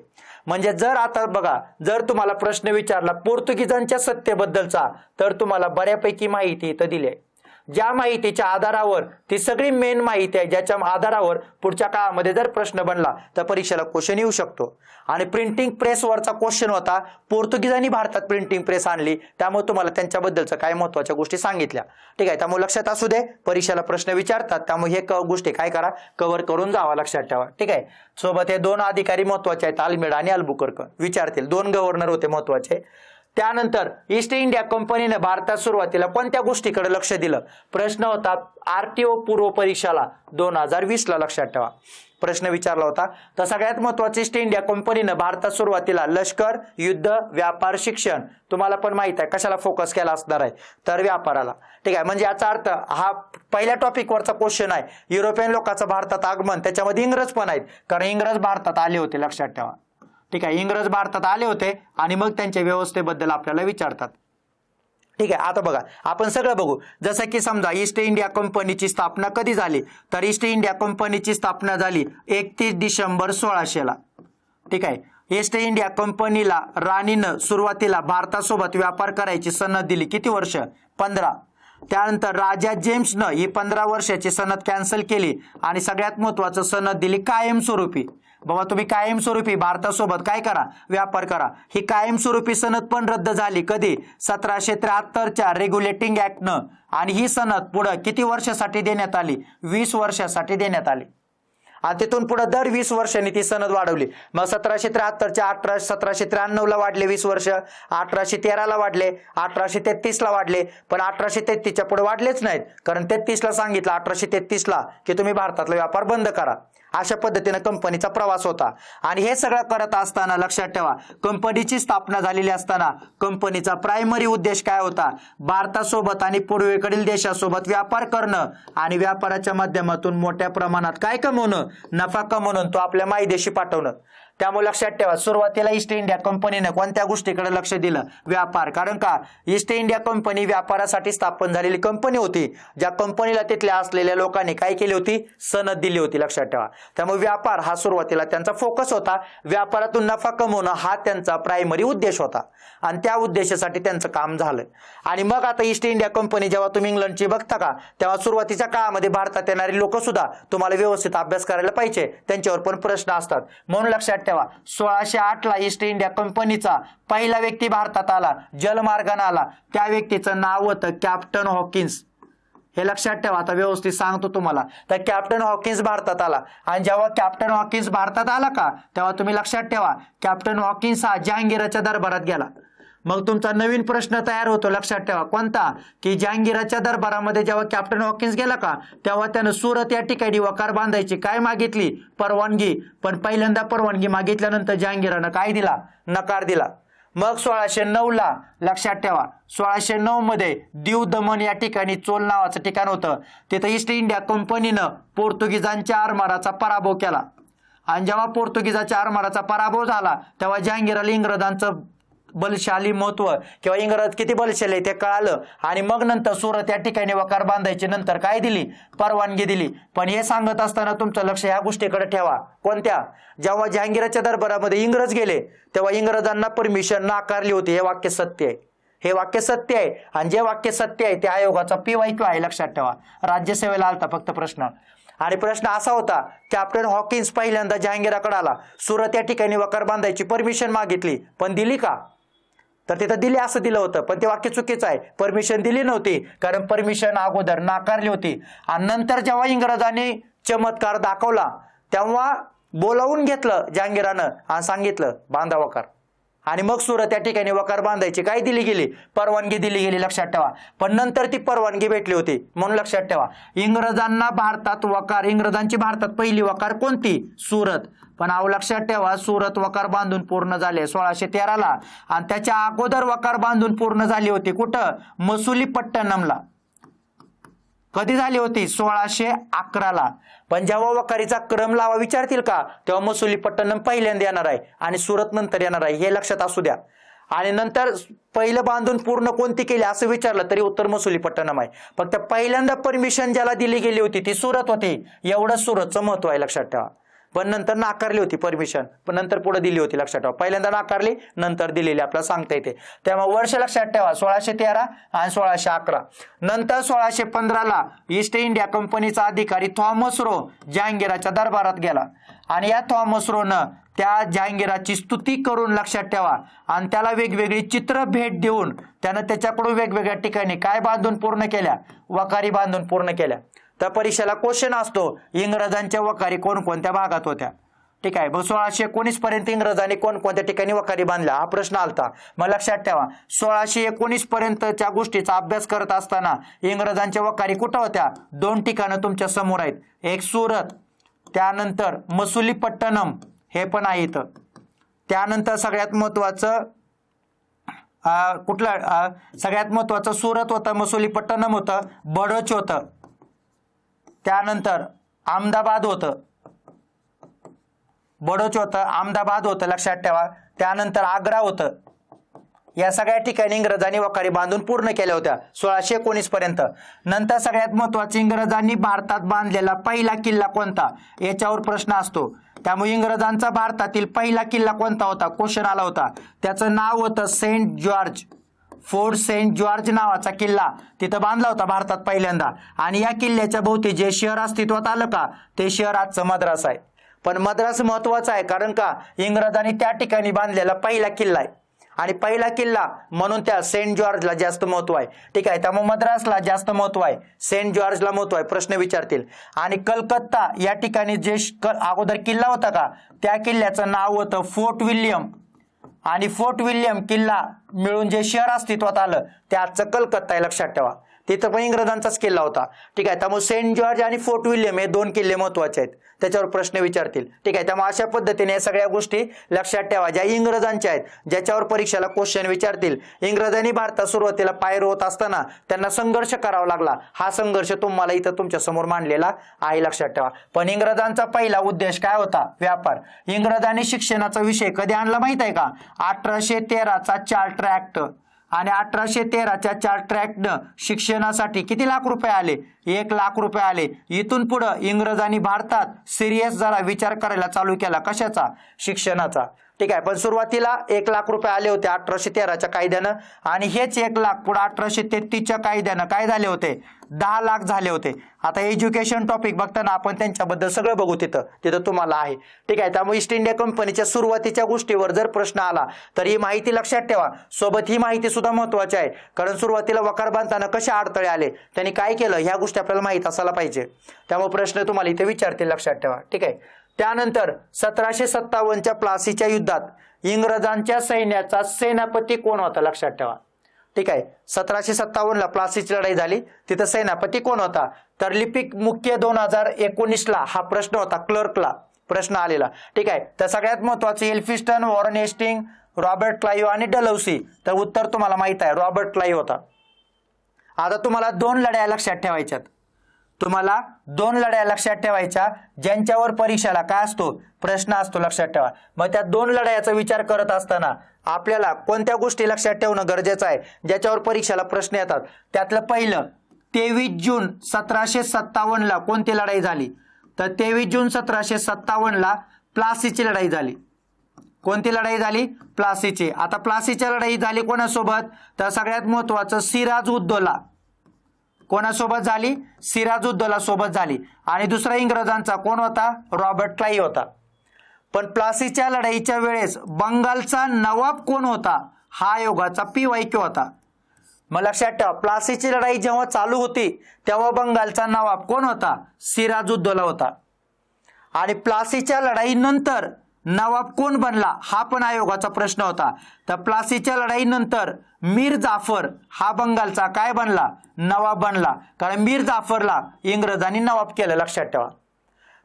म्हणजे जर आता बघा, जर तुम्हाला प्रश्न विचारला पोर्तुगीजांच्या सत्तेबद्दलचा, तर तुम्हाला बऱ्यापैकी माहिती इथं दिली आहे. ज्या माहितीच्या आधारावर, ती सगळी मेन माहिती आहे, ज्याच्या आधारावर पुढच्या काळामध्ये जर प्रश्न बनला तर परीक्षेला क्वेश्चन येऊ शकतो. आणि प्रिंटिंग प्रेसवरचा क्वेश्चन होता, पोर्तुगीजांनी भारतात प्रिंटिंग प्रेस आणली, त्यामुळे तुम्हाला त्यांच्याबद्दलचं काय महत्त्वाच्या गोष्टी सांगितल्या. ठीक आहे. त्यामुळे लक्षात असू दे, परीक्षेला प्रश्न विचारतात, त्यामुळे हे गोष्टी काय करा, कव्हर करून जावा. लक्षात ठेवा. ठीक आहे. सोबत हे 2 अधिकारी महत्त्वाचे आहेत, अल्मेडा आणि अल्बुकर्क. विचारतील. 2 गव्हर्नर होते महत्त्वाचे. त्यानंतर ईस्ट इंडिया कंपनीने भारतात सुरुवातीला कोणत्या गोष्टीकडे लक्ष दिलं? प्रश्न होता आरटीओ पूर्व परीक्षाला 2020 ला. लक्षात ठेवा. प्रश्न विचारला होता. तर सगळ्यात महत्त्वाचे, ईस्ट इंडिया कंपनीने भारतात सुरुवातीला लष्कर, युद्ध, व्यापार, शिक्षण, तुम्हाला पण माहित आहे कशाला फोकस केला असणार आहे, तर व्यापाराला. ठीक आहे. म्हणजे याचा अर्थ हा पहिल्या टॉपिकवरचा क्वेश्चन आहे. युरोपियन लोकांचं भारतात आगमन, त्याच्यामध्ये इंग्रज पण आहेत, कारण इंग्रज भारतात आले होते. लक्षात ठेवा. ठीक आहे. इंग्रज भारतात आले होते आणि मग त्यांच्या व्यवस्थेबद्दल आपल्याला विचारतात. ठीक आहे. आता बघा, आपण सगळं बघू. जसं की समजा ईस्ट इंडिया कंपनीची स्थापना कधी झाली, तर ईस्ट इंडिया कंपनीची स्थापना झाली 31 डिसेंबर 1600 ला. ठीक आहे. ईस्ट इंडिया कंपनीला राणीनं सुरुवातीला भारतासोबत व्यापार करायची सनद दिली. किती वर्ष? 15. त्यानंतर राजा जेम्सनं ही 15 वर्षाची सनद कॅन्सल केली आणि सगळ्यात महत्वाचं सनद दिली कायमस्वरूपी. बाबा तुम्ही कायमस्वरूपी भारतासोबत काय करा, व्यापार करा. ही कायमस्वरूपी सनद पण रद्द झाली. कधी? 1773च्या रेग्युलेटिंग ऍक्टनं. आणि ही सनद पुढे किती वर्षासाठी देण्यात आली? 20 वर्षासाठी देण्यात आली. आणि तिथून पुढे दर 20 वर्षांनी ती सनद वाढवली. मग 1773च्या 1793 ला वाढले 20 वर्ष, 1813 ला वाढले, 1833 ला वाढले, पण 1833च्या पुढे वाढलेच नाहीत, कारण 33 ला सांगितलं 1833 ला की तुम्ही भारतातला व्यापार बंद करा. अशा पद्धतीने कंपनीचा प्रवास होता. आणि हे सगळं करत असताना लक्षात ठेवा, कंपनीची स्थापना झालेली असताना कंपनीचा प्रायमरी उद्देश काय होता? भारतासोबत आणि पूर्वेकडील देशासोबत व्यापार करणं आणि व्यापाराच्या माध्यमातून मोठ्या प्रमाणात काय कमवणं, नफा कमवणं, तो आपल्या मायदेशी पाठवणं. त्यामुळे लक्षात ठेवा, सुरुवातीला ईस्ट इंडिया कंपनीने कोणत्या गोष्टीकडे लक्ष दिलं? व्यापार. कारण का? ईस्ट इंडिया कंपनी व्यापारासाठी स्थापन झालेली कंपनी होती. ज्या कंपनीला तिथल्या असलेल्या लोकांनी काय केली होती? सनद दिली होती. लक्षात ठेवा. त्यामुळे व्यापार हा सुरुवातीला त्यांचा फोकस होता. व्यापारातून नफा कमवणं हा त्यांचा प्रायमरी उद्देश होता आणि त्या उद्देशासाठी त्यांचं काम झालं. आणि मग आता ईस्ट इंडिया कंपनी जेव्हा तुम्ही इंग्लंडची बघता का, तेव्हा सुरुवातीच्या काळामध्ये भारतात येणारी लोक सुद्धा तुम्हाला व्यवस्थित अभ्यास करायला पाहिजे, त्यांच्यावर पण प्रश्न असतात. म्हणून लक्षात ठेवा, 1608 ला ईस्ट इंडिया कंपनीचा पहिला व्यक्ती भारतात आला, जलमार्गाने आला. त्या व्यक्तीचं नाव होतं कॅप्टन हॉकिन्स. हे लक्षात ठेवा. आता व्यवस्थित सांगतो तुम्हाला. तर कॅप्टन हॉकिन्स भारतात आला. आणि जेव्हा कॅप्टन हॉकिन्स भारतात आला का, तेव्हा तुम्ही लक्षात ठेवा, कॅप्टन हॉकिन्स हा जहांगीरच्या दरबारात गेला. मग तुमचा नवीन प्रश्न तयार होतो. लक्षात ठेवा कोणता? की जहांगीरच्या दरबारामध्ये जेव्हा कॅप्टन हॉकिन्स गेला का, तेव्हा त्यानं सुरत या ठिकाणी वकार बांधायची काय मागितली? परवानगी. पण पहिल्यांदा परवानगी मागितल्यानंतर जहांगीरानं काय दिला? नकार दिला. मग 1609 ला लक्षात ठेवा, 1609 मध्ये दीव दमन या ठिकाणी चोल नावाचं ठिकाण होतं. तिथं ईस्ट इंडिया कंपनीनं पोर्तुगीजांच्या आरमाराचा पराभव केला. आणि जेव्हा पोर्तुगीजाच्या आरमाराचा पराभव झाला, तेव्हा जहांगीरला इंग्रजांचं बलशाली महत्व किंवा इंग्रज किती बलशाली आहे ते कळालं. आणि मग नंतर सुरत या ठिकाणी वकार बांधायची नंतर काय दिली? परवानगी दिली. पण हे सांगत असताना तुमचं लक्ष ह्या गोष्टीकडे ठेवा. कोणत्या? जेव्हा जहांगीरच्या दरबारामध्ये इंग्रज गेले, तेव्हा इंग्रजांना परमिशन नाकारली होती. हे वाक्य सत्य आहे. हे वाक्य सत्य आहे. आणि जे वाक्य सत्य आहे त्या आयोगाचा PYQ आहे. लक्षात ठेवा. राज्यसेवेला आलता फक्त प्रश्न. आणि प्रश्न असा होता, कॅप्टन हॉकिन्स पहिल्यांदा जहांगीराकडे आला, सुरत या ठिकाणी वकार बांधायची परमिशन मागितली, पण दिली का? तर तिथं दिली असं दिलं होतं, पण ते वाक्य चुकीचं आहे. परमिशन दिली नव्हती, कारण परमिशन अगोदर नाकारली होती. आणि नंतर जेव्हा इंग्रजांनी चमत्कार दाखवला तेव्हा बोलावून घेतलं जहांगीरानं आणि सांगितलं बांधा वकार. आणि मग सुरत या ठिकाणी वकार बांधायची काय दिली गेली? परवानगी दिली गेली, लक्षात ठेवा. पण नंतर ती परवानगी भेटली होती, म्हणून लक्षात ठेवा इंग्रजांना भारतात वकार, इंग्रजांची भारतात पहिली वकार कोणती? सुरत. पण अहो लक्षात ठेवा, सुरत वकार बांधून पूर्ण झाले 1613ला, आणि त्याच्या अगोदर वकार बांधून पूर्ण झाली होती कुठं? मसुलीपट्टणमला. कधी झाली होती? 1611ला. पण जेव्हा वकारीचा क्रम लावा विचारतील का, तेव्हा मसुलीपट्टणम पहिल्यांदा येणार आहे आणि सुरत नंतर येणार आहे, हे लक्षात असू द्या. आणि नंतर पहिलं बांधून पूर्ण कोणती केली असं विचारलं तरी उत्तर मसुलीपट्टणम आहे. फक्त पहिल्यांदा परमिशन ज्याला दिली गेली होती ती सुरत होती, एवढं सुरतचं महत्व आहे, लक्षात ठेवा. पण नंतर नाकारली होती परमिशन, पण नंतर पुढे दिली होती, लक्षात ठेवा. पहिल्यांदा नाकारली, नंतर दिलेली, आपल्याला सांगता येते. त्यामुळे वर्ष लक्षात ठेवा 1613 आणि 1611. नंतर 1615ला ईस्ट इंडिया कंपनीचा अधिकारी थॉमस रो जहांगीराच्या दरबारात गेला आणि या थॉमस रोनं त्या जहांगीराची स्तुती करून, लक्षात ठेवा, आणि त्याला वेगवेगळी चित्र भेट देऊन त्यानं त्याच्याकडून वेगवेगळ्या ठिकाणी काय बांधून पूर्ण केल्या? वकारी बांधून पूर्ण केल्या. तर परीक्षेला क्वेश्चन असतो, इंग्रजांच्या वकारी कोणकोणत्या भागात होत्या? ठीक आहे. मग 1619 पर्यंत इंग्रजांनी कोणकोणत्या ठिकाणी वकारी बांधल्या हा प्रश्न आलता. मग लक्षात ठेवा 1619 पर्यंतच्या गोष्टीचा अभ्यास करत असताना इंग्रजांच्या वकारी कुठं होत्या? 2 ठिकाणं तुमच्या समोर आहेत, एक सुरत, त्यानंतर मसुलीपट्टणम, हे पण आहे इथं. त्यानंतर सगळ्यात महत्वाचं कुठलं? सगळ्यात महत्वाचं सुरत होतं, मसुलीपट्टणम होतं, बडोच होतं, त्यानंतर अहमदाबाद होतं, बडोच होतं, अहमदाबाद होतं, लक्षात ठेवा. त्यानंतर आग्रा होतं. या सगळ्या ठिकाणी इंग्रजांनी वकारी बांधून पूर्ण केल्या होत्या 1619 पर्यंत. नंतर सगळ्यात महत्वाचं, इंग्रजांनी भारतात बांधलेला पहिला किल्ला कोणता? याच्यावर प्रश्न असतो. त्यामुळे इंग्रजांचा भारतातील पहिला किल्ला कोणता होता? क्वेश्चन आला होता. त्याचं नाव होतं Saint George Fort. Saint George नावाचा किल्ला तिथं बांधला होता भारतात पहिल्यांदा. आणि या किल्ल्याच्या भोवती जे शहर अस्तित्वात आलं का, ते शहर आजचं मद्रास आहे. पण मद्रास महत्वाचा आहे, कारण का इंग्रजांनी त्या ठिकाणी बांधलेला पहिला किल्ला आहे आणि पहिला किल्ला म्हणून त्या सेंट जॉर्जला जास्त महत्व आहे. ठीक आहे. त्यामुळे मद्रासला जास्त महत्व आहे, सेंट जॉर्जला महत्व आहे, प्रश्न विचारतील. आणि कलकत्ता या ठिकाणी जे अगोदर किल्ला होता का, त्या किल्ल्याचं नाव होतं फोर्ट विल्यम. आणि फोर्ट विल्यम किल्ला मिळून जे शहर अस्तित्वात आलं ते आजचं कलकत्ता आहे, लक्षात ठेवा. तिथं पण इंग्रजांचाच किल्ला होता. ठीक आहे. त्यामुळे सेंट जॉर्ज आणि फोर्ट विल्यम हे 2 किल्ले महत्वाचे आहेत, त्याच्यावर प्रश्न विचारतील. ठीक आहे. त्यामुळे अशा पद्धतीने या सगळ्या गोष्टी लक्षात ठेवा ज्या इंग्रजांच्या आहेत, ज्याच्यावर परीक्षेला क्वेश्चन विचारतील. इंग्रजांनी भारतात सुरुवातीला पाय रोवत असताना त्यांना संघर्ष करावा लागला. हा संघर्ष तुम्हाला इथं तुमच्या समोर मांडलेला आहे, लक्षात ठेवा. पण इंग्रजांचा पहिला उद्देश काय होता? व्यापार. इंग्रजांनी शिक्षणाचा विषय कधी आणला माहित आहे का? 1813चा चार्टर ऍक्ट. आणि 1813च्या चार्टर ऍक्टनं शिक्षणासाठी किती लाख रुपये आले? 1 लाख रुपये आले. इथून पुढे इंग्रजांनी भारतात सिरियस जरा विचार करायला चालू केला. कशाचा? शिक्षणाचा. ठीक आहे. पण सुरुवातीला 1 लाख रुपये आले होते 1813च्या कायद्यानं, आणि हेच 1 लाख पुढे 1833च्या कायद्यानं काय झाले होते? 10 लाख झाले होते. आता एज्युकेशन टॉपिक बघताना आपण त्यांच्याबद्दल सगळं बघू, तिथं तुम्हाला आहे. ठीक आहे. त्यामुळे ईस्ट इंडिया कंपनीच्या सुरुवातीच्या गोष्टीवर जर प्रश्न आला तर ही माहिती लक्षात ठेवा. सोबत ही माहिती सुद्धा महत्वाची आहे, कारण सुरुवातीला वकार बांधताना कसे अडथळे आले, त्यांनी काय केलं, ह्या गोष्टी आपल्याला माहित असायला पाहिजे. त्यामुळे प्रश्न तुम्हाला इथे विचारतील, लक्षात ठेवा. ठीक आहे. त्यानंतर 1757च्या प्लासीच्या युद्धात इंग्रजांच्या सैन्याचा सेनापती कोण होता? लक्षात ठेवा. ठीक आहे. 1757ला प्लासीची लढाई झाली, तिथं सेनापती कोण होता? तर लिपिक मुख्य 2019ला हा प्रश्न होता, क्लर्कला प्रश्न आलेला. ठीक आहे. तर सगळ्यात महत्वाचे Elphinstone, Warren Hastings, Robert Clive आणि डलहौसी. तर उत्तर तुम्हाला माहित आहे, रॉबर्ट क्लाइव्ह होता. आता तुम्हाला 2 लढाया लक्षात ठेवायच्यात. तुम्हाला 2 लढाया लक्षात ठेवायच्या ज्यांच्यावर परीक्षेला काय असतो? प्रश्न असतो, लक्षात ठेवा. मग त्या 2 लढायाचा विचार करत असताना आपल्याला कोणत्या गोष्टी लक्षात ठेवणं गरजेचं आहे ज्याच्यावर परीक्षेला प्रश्न येतात? त्यातलं पहिलं 23 जून 1757ला कोणती लढाई झाली? तर 23 जून 1757ला प्लासीची लढाई झाली. कोणती लढाई झाली? प्लासीची. आता प्लासीची लढाई झाली कोणासोबत? तर सगळ्यात महत्वाचं सिराज उद दौला. कोणासोबत झाली? सिराजुद्दौला सोबत झाली. आणि दुसरा इंग्रजांचा कोण होता? रॉबर्ट क्लाइव्ह होता. पण प्लासीच्या लढाईच्या वेळेस बंगालचा नवाब कोण होता? हा आयोगाचा PYQ होता. मग लक्षात ठेवा, प्लासीची लढाई जेव्हा चालू होती तेव्हा बंगालचा नवाब कोण होता? सिराजुद्दौला होता. आणि प्लासीच्या लढाईनंतर नवाब कोण बनला हा पण आयोगाचा प्रश्न होता. तर प्लासीच्या लढाईनंतर मीर जाफर हा बंगालचा काय बनला? नवाब बनला. कारण मीर जाफरला इंग्रजांनी नवाब केलं, लक्षात ठेवा.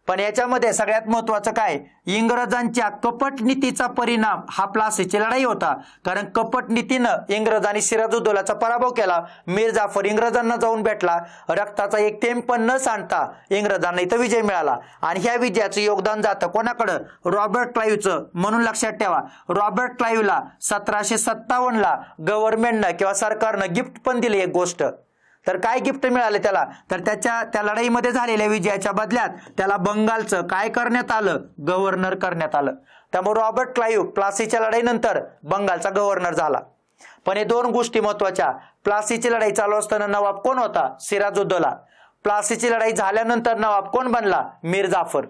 पण याच्यामध्ये सगळ्यात महत्वाचं काय? इंग्रजांच्या कपट नीतीचा परिणाम हा प्लासीची लढाई होता. कारण कपट नीतीनं इंग्रजांनी सिराजुद्दौलाचा पराभव केला. मीर जाफर इंग्रजांना जाऊन भेटला. रक्ताचा एक थेंब पण न सांडता इंग्रजांना इथं विजय मिळाला. आणि ह्या विजयाचं योगदान जातं कोणाकडं? रॉबर्ट क्लाइव्हचं. म्हणून लक्षात ठेवा, रॉबर्ट क्लाइव्हला 1757ला गव्हर्नमेंटनं किंवा सरकारनं गिफ्ट पण दिली एक गोष्ट. तर काय गिफ्ट मिळाले त्याला? तर त्या लढाईमध्ये झालेल्या विजयाच्या बदल्यात त्याला बंगालचं काय करण्यात आलं? गव्हर्नर करण्यात आलं. त्यामुळे रॉबर्ट क्लाइव्ह प्लासीच्या लढाईनंतर बंगालचा गव्हर्नर झाला. पण हे दोन गोष्टी महत्वाच्या. प्लासीची लढाई चालू असताना नवाब कोण होता? सिराजुद्दौला. प्लासीची लढाई झाल्यानंतर नवाब कोण बनला? मीर जाफर.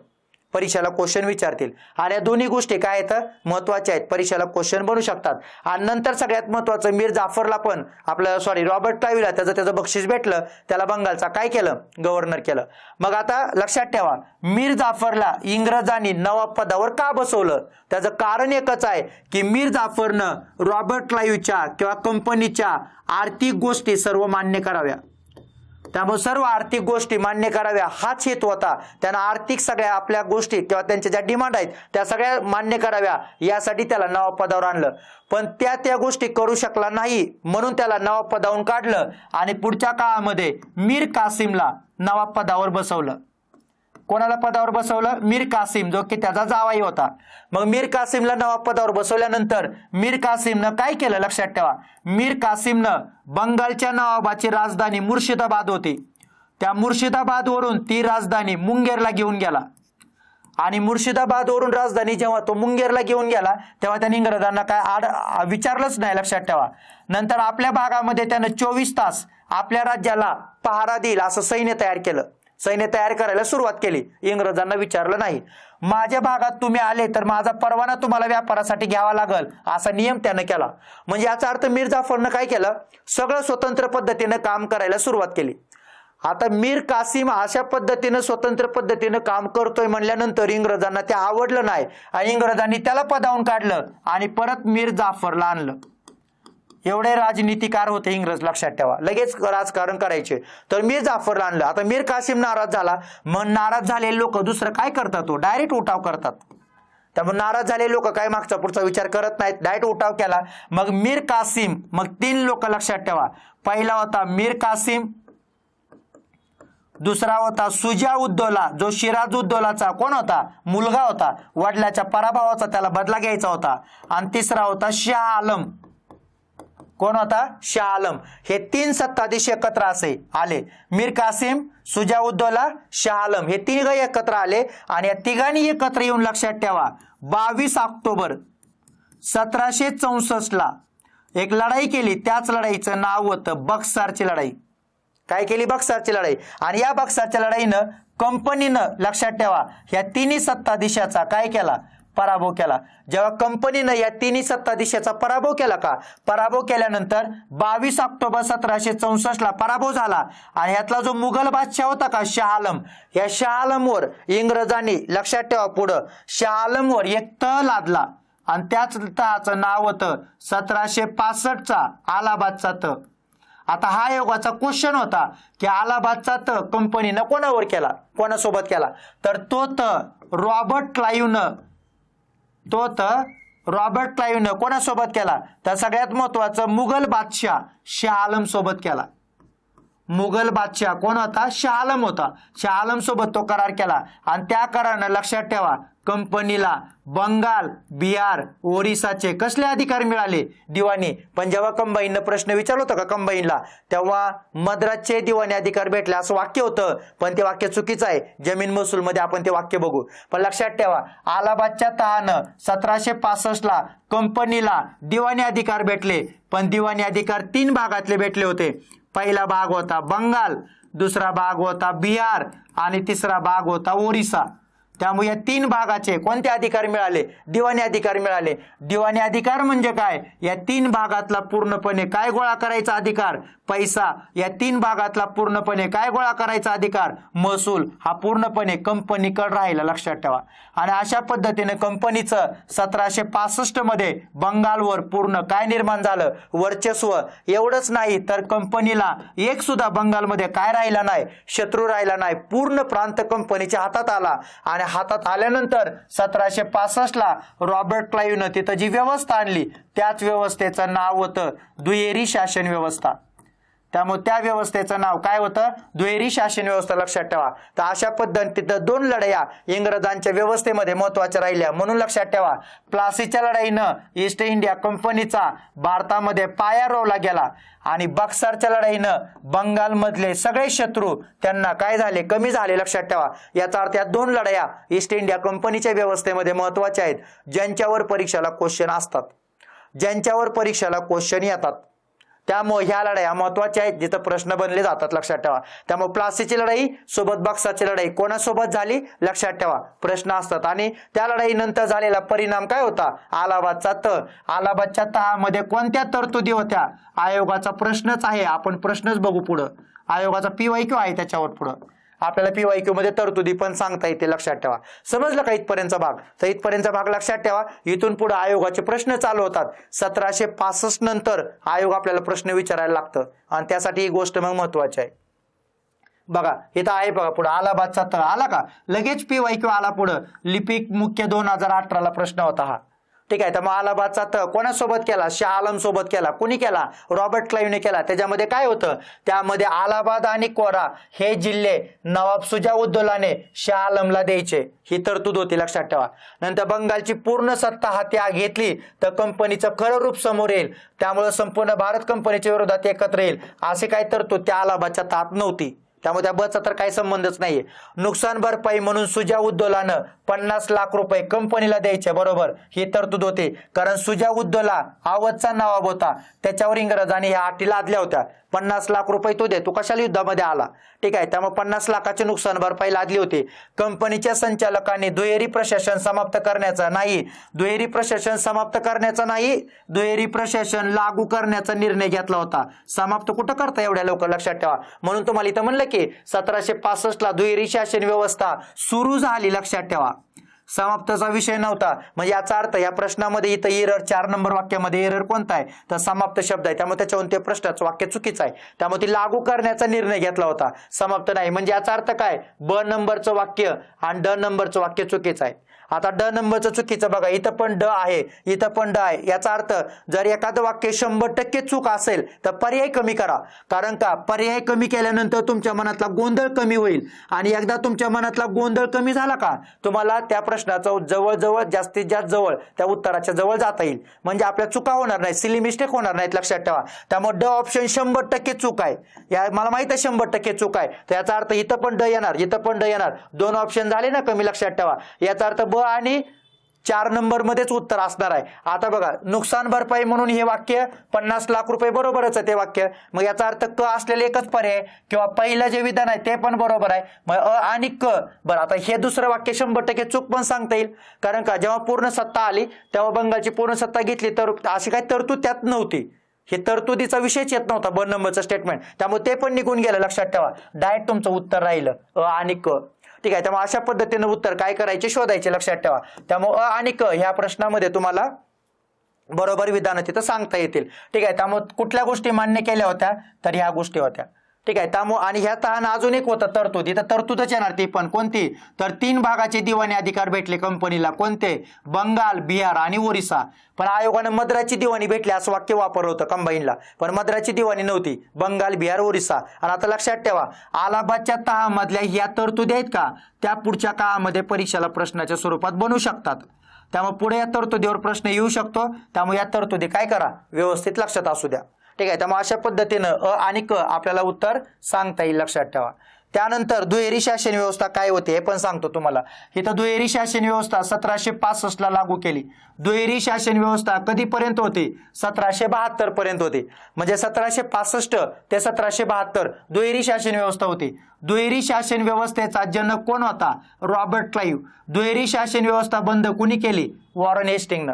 परीक्षेला क्वेश्चन विचारतील. आणि या दोन्ही गोष्टी काय आहेत? महत्वाच्या आहेत, परीक्षेला क्वेश्चन बनू शकतात. आणि नंतर सगळ्यात महत्वाचं, मीर जाफरला पण रॉबर्ट क्लाइव्हला त्याचं बक्षीस भेटलं. त्याला बंगालचा काय केलं? गव्हर्नर केलं. मग आता लक्षात ठेवा, मीर जाफरला इंग्रजांनी नवाब पदावर का बसवलं? त्याचं कारण एकच आहे की मीर जाफरनं रॉबर्ट क्लाइव्हच्या किंवा कंपनीच्या आर्थिक गोष्टी सर्व मान्य कराव्या. त्यामुळे सर्व आर्थिक गोष्टी मान्य कराव्या हाच हेतू होता. त्यांना आर्थिक सगळ्या आपल्या गोष्टी किंवा त्यांच्या ज्या डिमांड आहेत त्या सगळ्या मान्य कराव्या, यासाठी त्याला नवाब पदावर आणलं. पण त्या गोष्टी करू शकला नाही, म्हणून त्याला नवाब पदावरून काढलं आणि पुढच्या काळामध्ये मीर कासिमला नवाब पदावर बसवलं. कोणाला पदावर बसवलं? मीर कासिम, जो की त्याचा जावाई होता. मग मीर कासिमला नवाब पदावर बसवल्यानंतर मीर कासिमनं काय केलं? लक्षात ठेवा, मीर कासिमनं बंगालच्या नवाबाची राजधानी मुर्शिदाबाद होती, त्या मुर्शिदाबादवरून ती राजधानी मुंगेरला घेऊन गेला. आणि मुर्शिदाबादवरून राजधानी जेव्हा तो मुंगेरला घेऊन गेला तेव्हा त्याने इंग्रजांना काय विचारलंच नाही, लक्षात ठेवा. नंतर आपल्या भागामध्ये त्यानं 24 तास आपल्या राज्याला पहारा देईल असं सैन्य तयार केलं. सैन्य तयार करायला सुरुवात केली. इंग्रजांना विचारलं नाही. माझ्या भागात तुम्ही आले तर माझा परवाना तुम्हाला व्यापारासाठी घ्यावा लागल असा नियम त्यानं केला. म्हणजे याचा अर्थ मीर जाफरनं काय केलं? सगळं स्वतंत्र पद्धतीनं काम करायला सुरुवात केली. आता मीर कासिम अशा पद्धतीनं स्वतंत्र पद्धतीनं काम करतोय म्हणल्यानंतर इंग्रजांना ते आवडलं नाही आणि इंग्रजांनी त्याला पदावरून काढलं आणि परत मीर जाफरला आणलं. एवढे राजनीतिकार होते इंग्रज, लक्षात ठेवा. लगेच राजकारण करायचे. तर मीर जाफरला आणलं. आता मीर कासिम नाराज झाला. मग नाराज झालेले लोक दुसरं काय करतात? डायरेक्ट उठाव करतात. त्यामुळे नाराज झालेले लोक काय मागचा पुढचा विचार करत नाहीत, डायरेक्ट उठाव केला. मग मीर कासिम, मग 3 लोक लक्षात ठेवा. पहिला होता मीर कासिम, दुसरा होता शुजा-उद-दौला, जो सिराजुद्दौलाचा कोण होता? मुलगा होता. वडिलाच्या पराभवाचा त्याला बदला घ्यायचा होता. आणि तिसरा होता शाह आलम. कोण होता? शाह आलम. हे 3 सत्ताधीश एकत्र असे आले. मीर कासिम, शुजा-उद-दौला, शाह आलम हे 3 एकत्र आले. आणि या तिघांनी एकत्र येऊन लक्षात ठेवा 22 ऑक्टोबर 1764ला एक लढाई केली. त्याच लढाईचं नाव होतं बक्सारची लढाई. काय केली? बक्सारची लढाई. आणि या बक्सारच्या लढाईनं कंपनीनं लक्षात ठेवा ह्या 3 सत्ताधीशाचा काय केला? पराभव केला. जेव्हा कंपनीनं या 3 सत्ताधीशाचा पराभव केला पराभव केल्यानंतर 22 ऑक्टोबर 1764ला पराभव झाला. आणि ह्यातला जो मुघल बादशाह होता का शाह आलम, या शाह आलमवर इंग्रजांनी लक्षात ठेवा पुढं शाह आलमवर एक तह लादला आणि त्याच तहाचं नाव होतं 1765चा अलाहाबादचा तह. आता हा योगाचा क्वेश्चन होता की अलाहाबादचा तह कंपनीनं कोणावर केला? कोणासोबत केला? तर तो तह रॉबर्ट क्लाइव्हनं कोणासोबत केला? तर सगळ्यात महत्वाचं मुघल बादशाह शाह आलम सोबत केला. मुघल बादशाह कोण होता? शाह आलम होता. शाह आलम सोबत तो करार केला. आणि त्या करारानं लक्षात ठेवा कंपनीला बंगाल, बिहार, ओरिसाचे कसले अधिकार मिळाले? दिवाणी. पण जेव्हा कंबाईननं प्रश्न विचारला होता का कंबाईनला, तेव्हा मद्रासचे दिवाणी अधिकार भेटले असं वाक्य होतं. पण ते वाक्य चुकीचं आहे. जमीन महसूल मध्ये आपण ते वाक्य बघू. पण लक्षात ठेवा अलाहाबादच्या तहानं 1765ला कंपनीला दिवाणी अधिकार भेटले. पण दिवाणी अधिकार 3 भागातले भेटले होते. पहिला भाग होता बंगाल, दुसरा भाग होता बिहार आणि तिसरा भाग होता ओरिसा. त्यामुळे या 3 भागाचे कोणते अधिकार मिळाले? दिवाणी अधिकार मिळाले. दिवाणी अधिकार म्हणजे काय? या 3 भागातला पूर्णपणे काय गोळा करायचा अधिकार? पैसा. या 3 भागातला पूर्णपणे काय गोळा करायचा अधिकार? महसूल. हा पूर्णपणे कंपनीकडे राहिला, लक्षात ठेवा. आणि अशा पद्धतीने कंपनीचं 1765 मध्ये बंगालवर पूर्ण काय निर्माण झालं? वर्चस्व. एवढंच नाही तर कंपनीला एक सुद्धा बंगालमध्ये काय राहिला नाही? शत्रू राहिला नाही. पूर्ण प्रांत कंपनीच्या हातात आला. आणि हातात आल्यानंतर 1765 ला रॉबर्ट क्लाइव्हनं तिथं जी व्यवस्था आणली त्याच व्यवस्थेचं नाव होतं दुहेरी शासन व्यवस्था. त्यामुळे त्या व्यवस्थेचं नाव काय होतं? दुहेरी शासन व्यवस्था, लक्षात ठेवा. तर अशा पद्धतीनं 2 लढाया इंग्रजांच्या व्यवस्थेमध्ये महत्वाच्या राहिल्या. म्हणून लक्षात ठेवा, प्लासीच्या लढाईनं ईस्ट इंडिया कंपनीचा भारतामध्ये पाया रोवला गेला आणि बक्सरच्या लढाईनं बंगालमधले सगळे शत्रू त्यांना काय झाले? कमी झाले, लक्षात ठेवा. याचा अर्थ या 2 लढाया ईस्ट इंडिया कंपनीच्या व्यवस्थेमध्ये महत्वाच्या आहेत, ज्यांच्यावर परीक्षेला क्वेश्चन असतात, ज्यांच्यावर परीक्षेला क्वेश्चन येतात. त्यामुळे ह्या लढाया महत्वाच्या आहेत, जिथं प्रश्न बनले जातात, लक्षात ठेवा. त्यामुळे प्लासीची लढाई सोबत बक्सरची लढाई कोणासोबत झाली? लक्षात ठेवा, प्रश्न असतात. आणि त्या लढाईनंतर झालेला परिणाम काय होता? अलाहाबादचा तह. अलाहाबादच्या तहामध्ये कोणत्या तरतुदी होत्या? आयोगाचा प्रश्नच आहे, आपण प्रश्नच बघू पुढं. आयोगाचा PYQ आहे त्याच्यावर पुढं. आपल्याला PYQ मध्ये तरतुदी पण सांगता येते, लक्षात ठेवा. समजलं का इथपर्यंतचा भाग? तर इथपर्यंतचा भाग लक्षात ठेवा. इथून पुढे आयोगाचे प्रश्न चालू होतात. 1765 नंतर आयोग आपल्याला प्रश्न विचारायला लागतं आणि त्यासाठी ही गोष्ट मग महत्वाची आहे. बघा इथं आहे, बघा पुढे अलाहाबादचा तह आला का? लगेच PYQ आला पुढं. लिपिक मुख्य 2018 ला प्रश्न होता हा, ठीक आहे. तर मग अलाहाबादचा तह कोणासोबत केला? शाह आलम सोबत केला. कोणी केला? रॉबर्ट क्लाइव्हने केला. त्याच्यामध्ये काय होतं? त्यामध्ये अलाहाबाद आणि कोरा हे जिल्हे नवाब सुजाउद्दौलाने शाह आलमला द्यायचे, ही तरतूद होती, लक्षात ठेवा. नंतर बंगालची पूर्ण सत्ता हाती घेतली तर कंपनीचं खरं रूप समोर येईल. त्यामुळे संपूर्ण भारत कंपनीच्या विरोधात एकत्र येईल, असे काय तरतूद त्या अलाहाबादच्या तहात नव्हती. त्यामुळे त्या बचा तर काही संबंधच नाहीये. नुकसान भरपाई म्हणून सुजाउद्दौलानं 50 लाख रुपये कंपनीला द्यायचे, बरोबर, ही तरतूद होती. कारण सुजाउद्दौला अवधचा नवाब होता, त्याच्यावर इंग्रजांनी ह्या अटी लादल्या होत्या. 50 लाख रुपये तो दे, तू कशाला युद्धामध्ये आला, ठीक आहे. त्यामुळे 50 लाखाची नुकसान भरपाई लादली होती. कंपनीच्या संचालकांनी दुहेरी प्रशासन समाप्त करण्याचा नाही, दुहेरी प्रशासन समाप्त करण्याचा नाही, दुहेरी प्रशासन लागू करण्याचा निर्णय घेतला होता. समाप्त कुठं करता एवढ्या लवकर, लक्षात ठेवा. म्हणून तुम्हाला इथं म्हणलं की 1765 ला दुहेरी शासन व्यवस्था सुरू झाली, लक्षात ठेवा. समाप्तचा विषय नव्हता. म्हणजे याचा अर्थ या प्रश्नामध्ये इथं एरर 4 नंबर वाक्यामध्ये एरर कोणता आहे? तर समाप्त शब्द आहे. त्यामुळे त्याच्यावरून ते प्रश्नाचं वाक्य चुकीचं आहे. त्यामुळे ती लागू करण्याचा निर्णय घेतला होता, समाप्त नाही. म्हणजे याचा अर्थ काय? ब नंबरचं वाक्य आणि ड नंबरचं वाक्य चुकीचं आहे. आता ड नंबरचं चुकीचं बघा, इथं पण ड आहे, इथं पण ड आहे. याचा अर्थ जर एखादं वाक्य 100% चूक असेल तर पर्याय कमी करा. कारण का? पर्याय कमी केल्यानंतर तुमच्या मनातला गोंधळ कमी होईल. आणि एकदा तुमच्या मनातला गोंधळ कमी झाला का तुम्हाला त्या प्रश्नाचं जवळजवळ जास्तीत जास्त जवळ त्या उत्तराच्या जवळ जाता येईल. म्हणजे आपल्या चुका होणार नाही, सिली मिस्टेक होणार नाहीत, लक्षात ठेवा. त्यामुळे ड ऑप्शन 100% चूक आहे. या मला माहित आहे 100% चूक आहे, तर याचा अर्थ इथं पण ड येणार, इथं पण ड येणार. 2 ऑप्शन झाले ना कमी, लक्षात ठेवा. याचा अर्थ ब आणि 4 नंबर मध्येच उत्तर असणार आहे. आता बघा, नुकसान भरपाई म्हणून हे वाक्य 50 लाख रुपये बरोबरच आहे ते वाक्य. मग याचा अर्थ क असलेले एकच पर्याय किंवा पहिलं जे विधान आहे ते पण बरोबर आहे. मग अ आणि क. बरं, आता हे दुसरं वाक्य 100% चूक पण सांगता येईल. कारण का? जेव्हा पूर्ण सत्ता आली तेव्हा बंगालची पूर्ण सत्ता घेतली, तर अशी काही तरतूद त्यात नव्हती. हे तरतुदीचा विषयच येत नव्हता ब नंबरचं स्टेटमेंट. त्यामुळे ते पण निघून गेलं, लक्षात ठेवा. डायरेक्ट तुमचं उत्तर राहिलं अ आणि क, ठीक आहे. त्यामुळे अशा पद्धतीने उत्तर काय करायचे? शोधायचे, लक्षात ठेवा. त्यामुळे अ आणि क ह्या प्रश्नामध्ये तुम्हाला बरोबर विधान तिथं सांगता येतील, ठीक आहे. त्यामुळे कुठल्या गोष्टी मान्य केल्या होत्या? तर ह्या गोष्टी होत्या, ठीक आहे. त्यामुळे आणि ह्या तहानं अजून एक होतं तरतूद, इथं तरतूदच येणार. ती पण कोणती? तर 3 भागाचे दिवाणी अधिकार भेटले कंपनीला. कोणते? बंगाल, बिहार आणि ओरिसा. पण आयोगानं मद्राची दिवाणी भेटली असं वाक्य वापरलं होतं कंबाईनला, पण मद्राची दिवाणी नव्हती. बंगाल, बिहार, ओरिसा. आणि आता लक्षात ठेवा, अलाहाबादच्या तहामधल्या ह्या तरतुदी आहेत का, त्या पुढच्या काळामध्ये परीक्षेला प्रश्नाच्या स्वरूपात बनू शकतात. त्यामुळे पुढे या तरतुदीवर प्रश्न येऊ शकतो. त्यामुळे या तरतुदी काय करा? व्यवस्थित लक्षात असू द्या, ठीक आहे. त्यामुळे अशा पद्धतीनं अ आणि क आपल्याला उत्तर सांगता येईल, लक्षात ठेवा. त्यानंतर दुहेरी शासन व्यवस्था काय होती हे पण सांगतो तुम्हाला. इथं दुहेरी शासन व्यवस्था 1765 ला लागू केली. दुहेरी शासन व्यवस्था कधीपर्यंत होती? 1772 पर्यंत होती. म्हणजे 1765 ते 1772 दुहेरी शासन व्यवस्था होती. दुहेरी शासन व्यवस्थेचा जनक कोण होता? Robert Clive. दुहेरी शासन व्यवस्था बंद कुणी केली? वॉरन हेस्टिंगनं.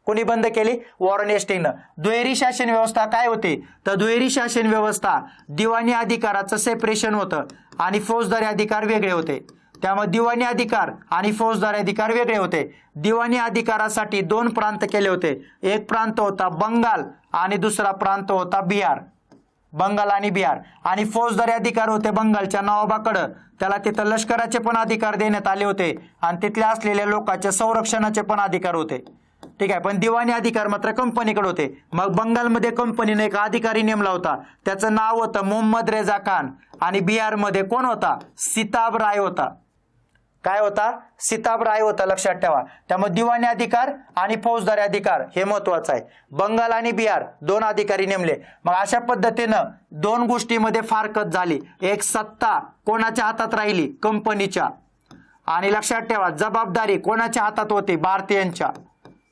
कोणी बंद केली? वॉरन हेस्टिंगनं. दुहेरी शासन व्यवस्था काय होती? तर दुहेरी शासन व्यवस्था दिवाणी अधिकाराचं सेपरेशन होतं आणि फौजदारी अधिकार वेगळे होते. त्यामुळे दिवाणी अधिकार आणि फौजदारी अधिकार वेगळे होते. दिवाणी अधिकारासाठी 2 प्रांत केले होते. एक प्रांत होता बंगाल आणि दुसरा प्रांत होता बिहार. बंगाल आणि बिहार. आणि फौजदारी अधिकार होते बंगालच्या नवाबाकडं. त्याला तिथं लष्कराचे पण अधिकार देण्यात आले होते आणि तिथल्या असलेल्या लोकांच्या संरक्षणाचे पण अधिकार होते. ठीक आहे. पण दिवाणी अधिकार मात्र कंपनीकडे होते. मग बंगालमध्ये कंपनीने एक अधिकारी नेमला होता. त्याचं नाव होतं मोहम्मद रेजा खान. आणि बिहारमध्ये कोण होता? सिताब राय होता. काय होता? सिताब राय होता. लक्षात ठेवा. त्यामुळे दिवाणी अधिकार आणि फौजदारी अधिकार हे महत्वाचं आहे. बंगाल आणि बिहार 2 अधिकारी नेमले. मग अशा पद्धतीनं 2 गोष्टीमध्ये फारकत झाली. एक सत्ता कोणाच्या हातात राहिली? कंपनीच्या. आणि लक्षात ठेवा जबाबदारी कोणाच्या हातात होती? भारतीयांच्या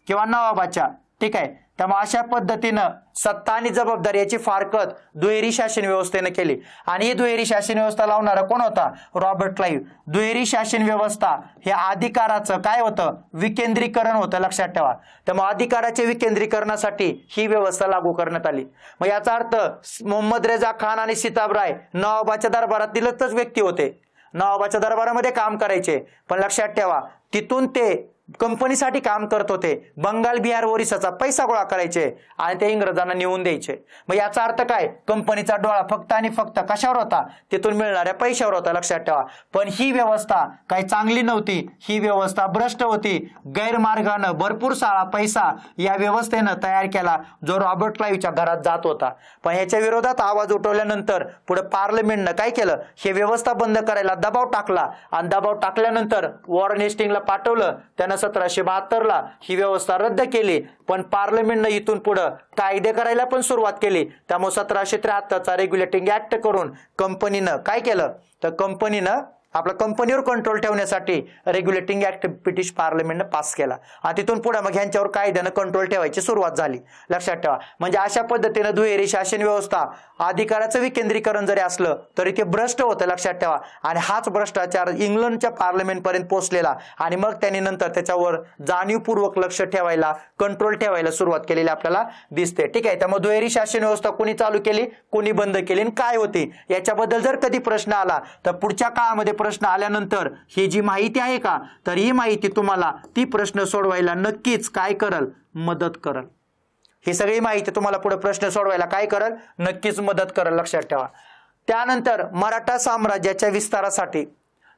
किंवा नवाबाच्या. ठीक आहे. त्यामुळे अशा पद्धतीनं सत्ता आणि जबाबदारी याची फारकत दुहेरी शासन व्यवस्थेने केली. आणि ही दुहेरी शासन व्यवस्था लावणारा कोण होता? Robert Clive. दुहेरी शासन व्यवस्था हे अधिकाराचं काय होतं? विकेंद्रीकरण होतं. लक्षात ठेवा. त्यामुळे अधिकाराच्या विकेंद्रीकरणासाठी ही व्यवस्था लागू करण्यात आली. मग याचा अर्थ मोहम्मद रेजा खान आणि सिताब राय नवाबाच्या दरबारातीलच व्यक्ती होते. नवाबाच्या दरबारामध्ये काम करायचे. पण लक्षात ठेवा तिथून ते कंपनीसाठी काम करत होते. बंगाल बिहार ओरिसाचा पैसा गोळा करायचे आणि ते इंग्रजांना नेऊन द्यायचे. मग याचा अर्थ काय? कंपनीचा डोळा फक्त आणि फक्त कशावर होता? तिथून मिळणाऱ्या पैशावर होता. लक्षात ठेवा. पण ही व्यवस्था काही चांगली नव्हती. ही व्यवस्था भ्रष्ट होती. गैरमार्गानं भरपूर सारा पैसा या व्यवस्थेनं तयार केला जो रॉबर्ट क्लाइव्हच्या घरात जात होता. पण ह्याच्या विरोधात आवाज उठवल्यानंतर पुढे पार्लमेंटनं काय केलं? हे व्यवस्था बंद करायला दबाव टाकला आणि दबाव टाकल्यानंतर वॉरन हेस्टिंगला पाठवलं. त्यानं 1772 ला ही व्यवस्था रद्द केली. पण पार्लमेंटनं इथून पुढे कायदे करायला पण सुरुवात केली. त्यामुळे 1773 चा रेग्युलेटिंग ऍक्ट करून कंपनीनं काय केलं? तर कंपनीनं आपला कंपनीवर कंट्रोल ठेवण्यासाठी रेग्युलेटिंग ऍक्ट ब्रिटिश पार्लमेंटनं पास केला. आणि तिथून पुढे मग ह्यांच्यावर कायद्यानं कंट्रोल ठेवायची सुरुवात झाली. लक्षात ठेवा. म्हणजे अशा पद्धतीनं दुहेरी शासन व्यवस्था अधिकाराचं विकेंद्रीकरण जरी असलं तरी ते भ्रष्ट होतं. लक्षात ठेवा. आणि हाच भ्रष्टाचार इंग्लंडच्या पार्लमेंटपर्यंत पोहोचलेला आणि मग त्यांनी नंतर त्याच्यावर जाणीवपूर्वक लक्ष ठेवायला कंट्रोल ठेवायला सुरुवात केलेली आपल्याला दिसते. ठीक आहे. त्यामुळे दुहेरी शासन व्यवस्था कोणी चालू केली, कोणी बंद केली आणि काय होती याच्याबद्दल जर कधी प्रश्न आला तर पुढच्या काळामध्ये प्रश्न आल्यानंतर ही जी माहिती आहे का तर ही माहिती तुम्हाला ती प्रश्न सोडवायला नक्कीच काय करल? मदत करल. ही सगळी माहिती तुम्हाला पुढे प्रश्न सोडवायला काय करल? नक्कीच मदत करल. लक्षात ठेवा. त्यानंतर मराठा साम्राज्याच्या विस्तारासाठी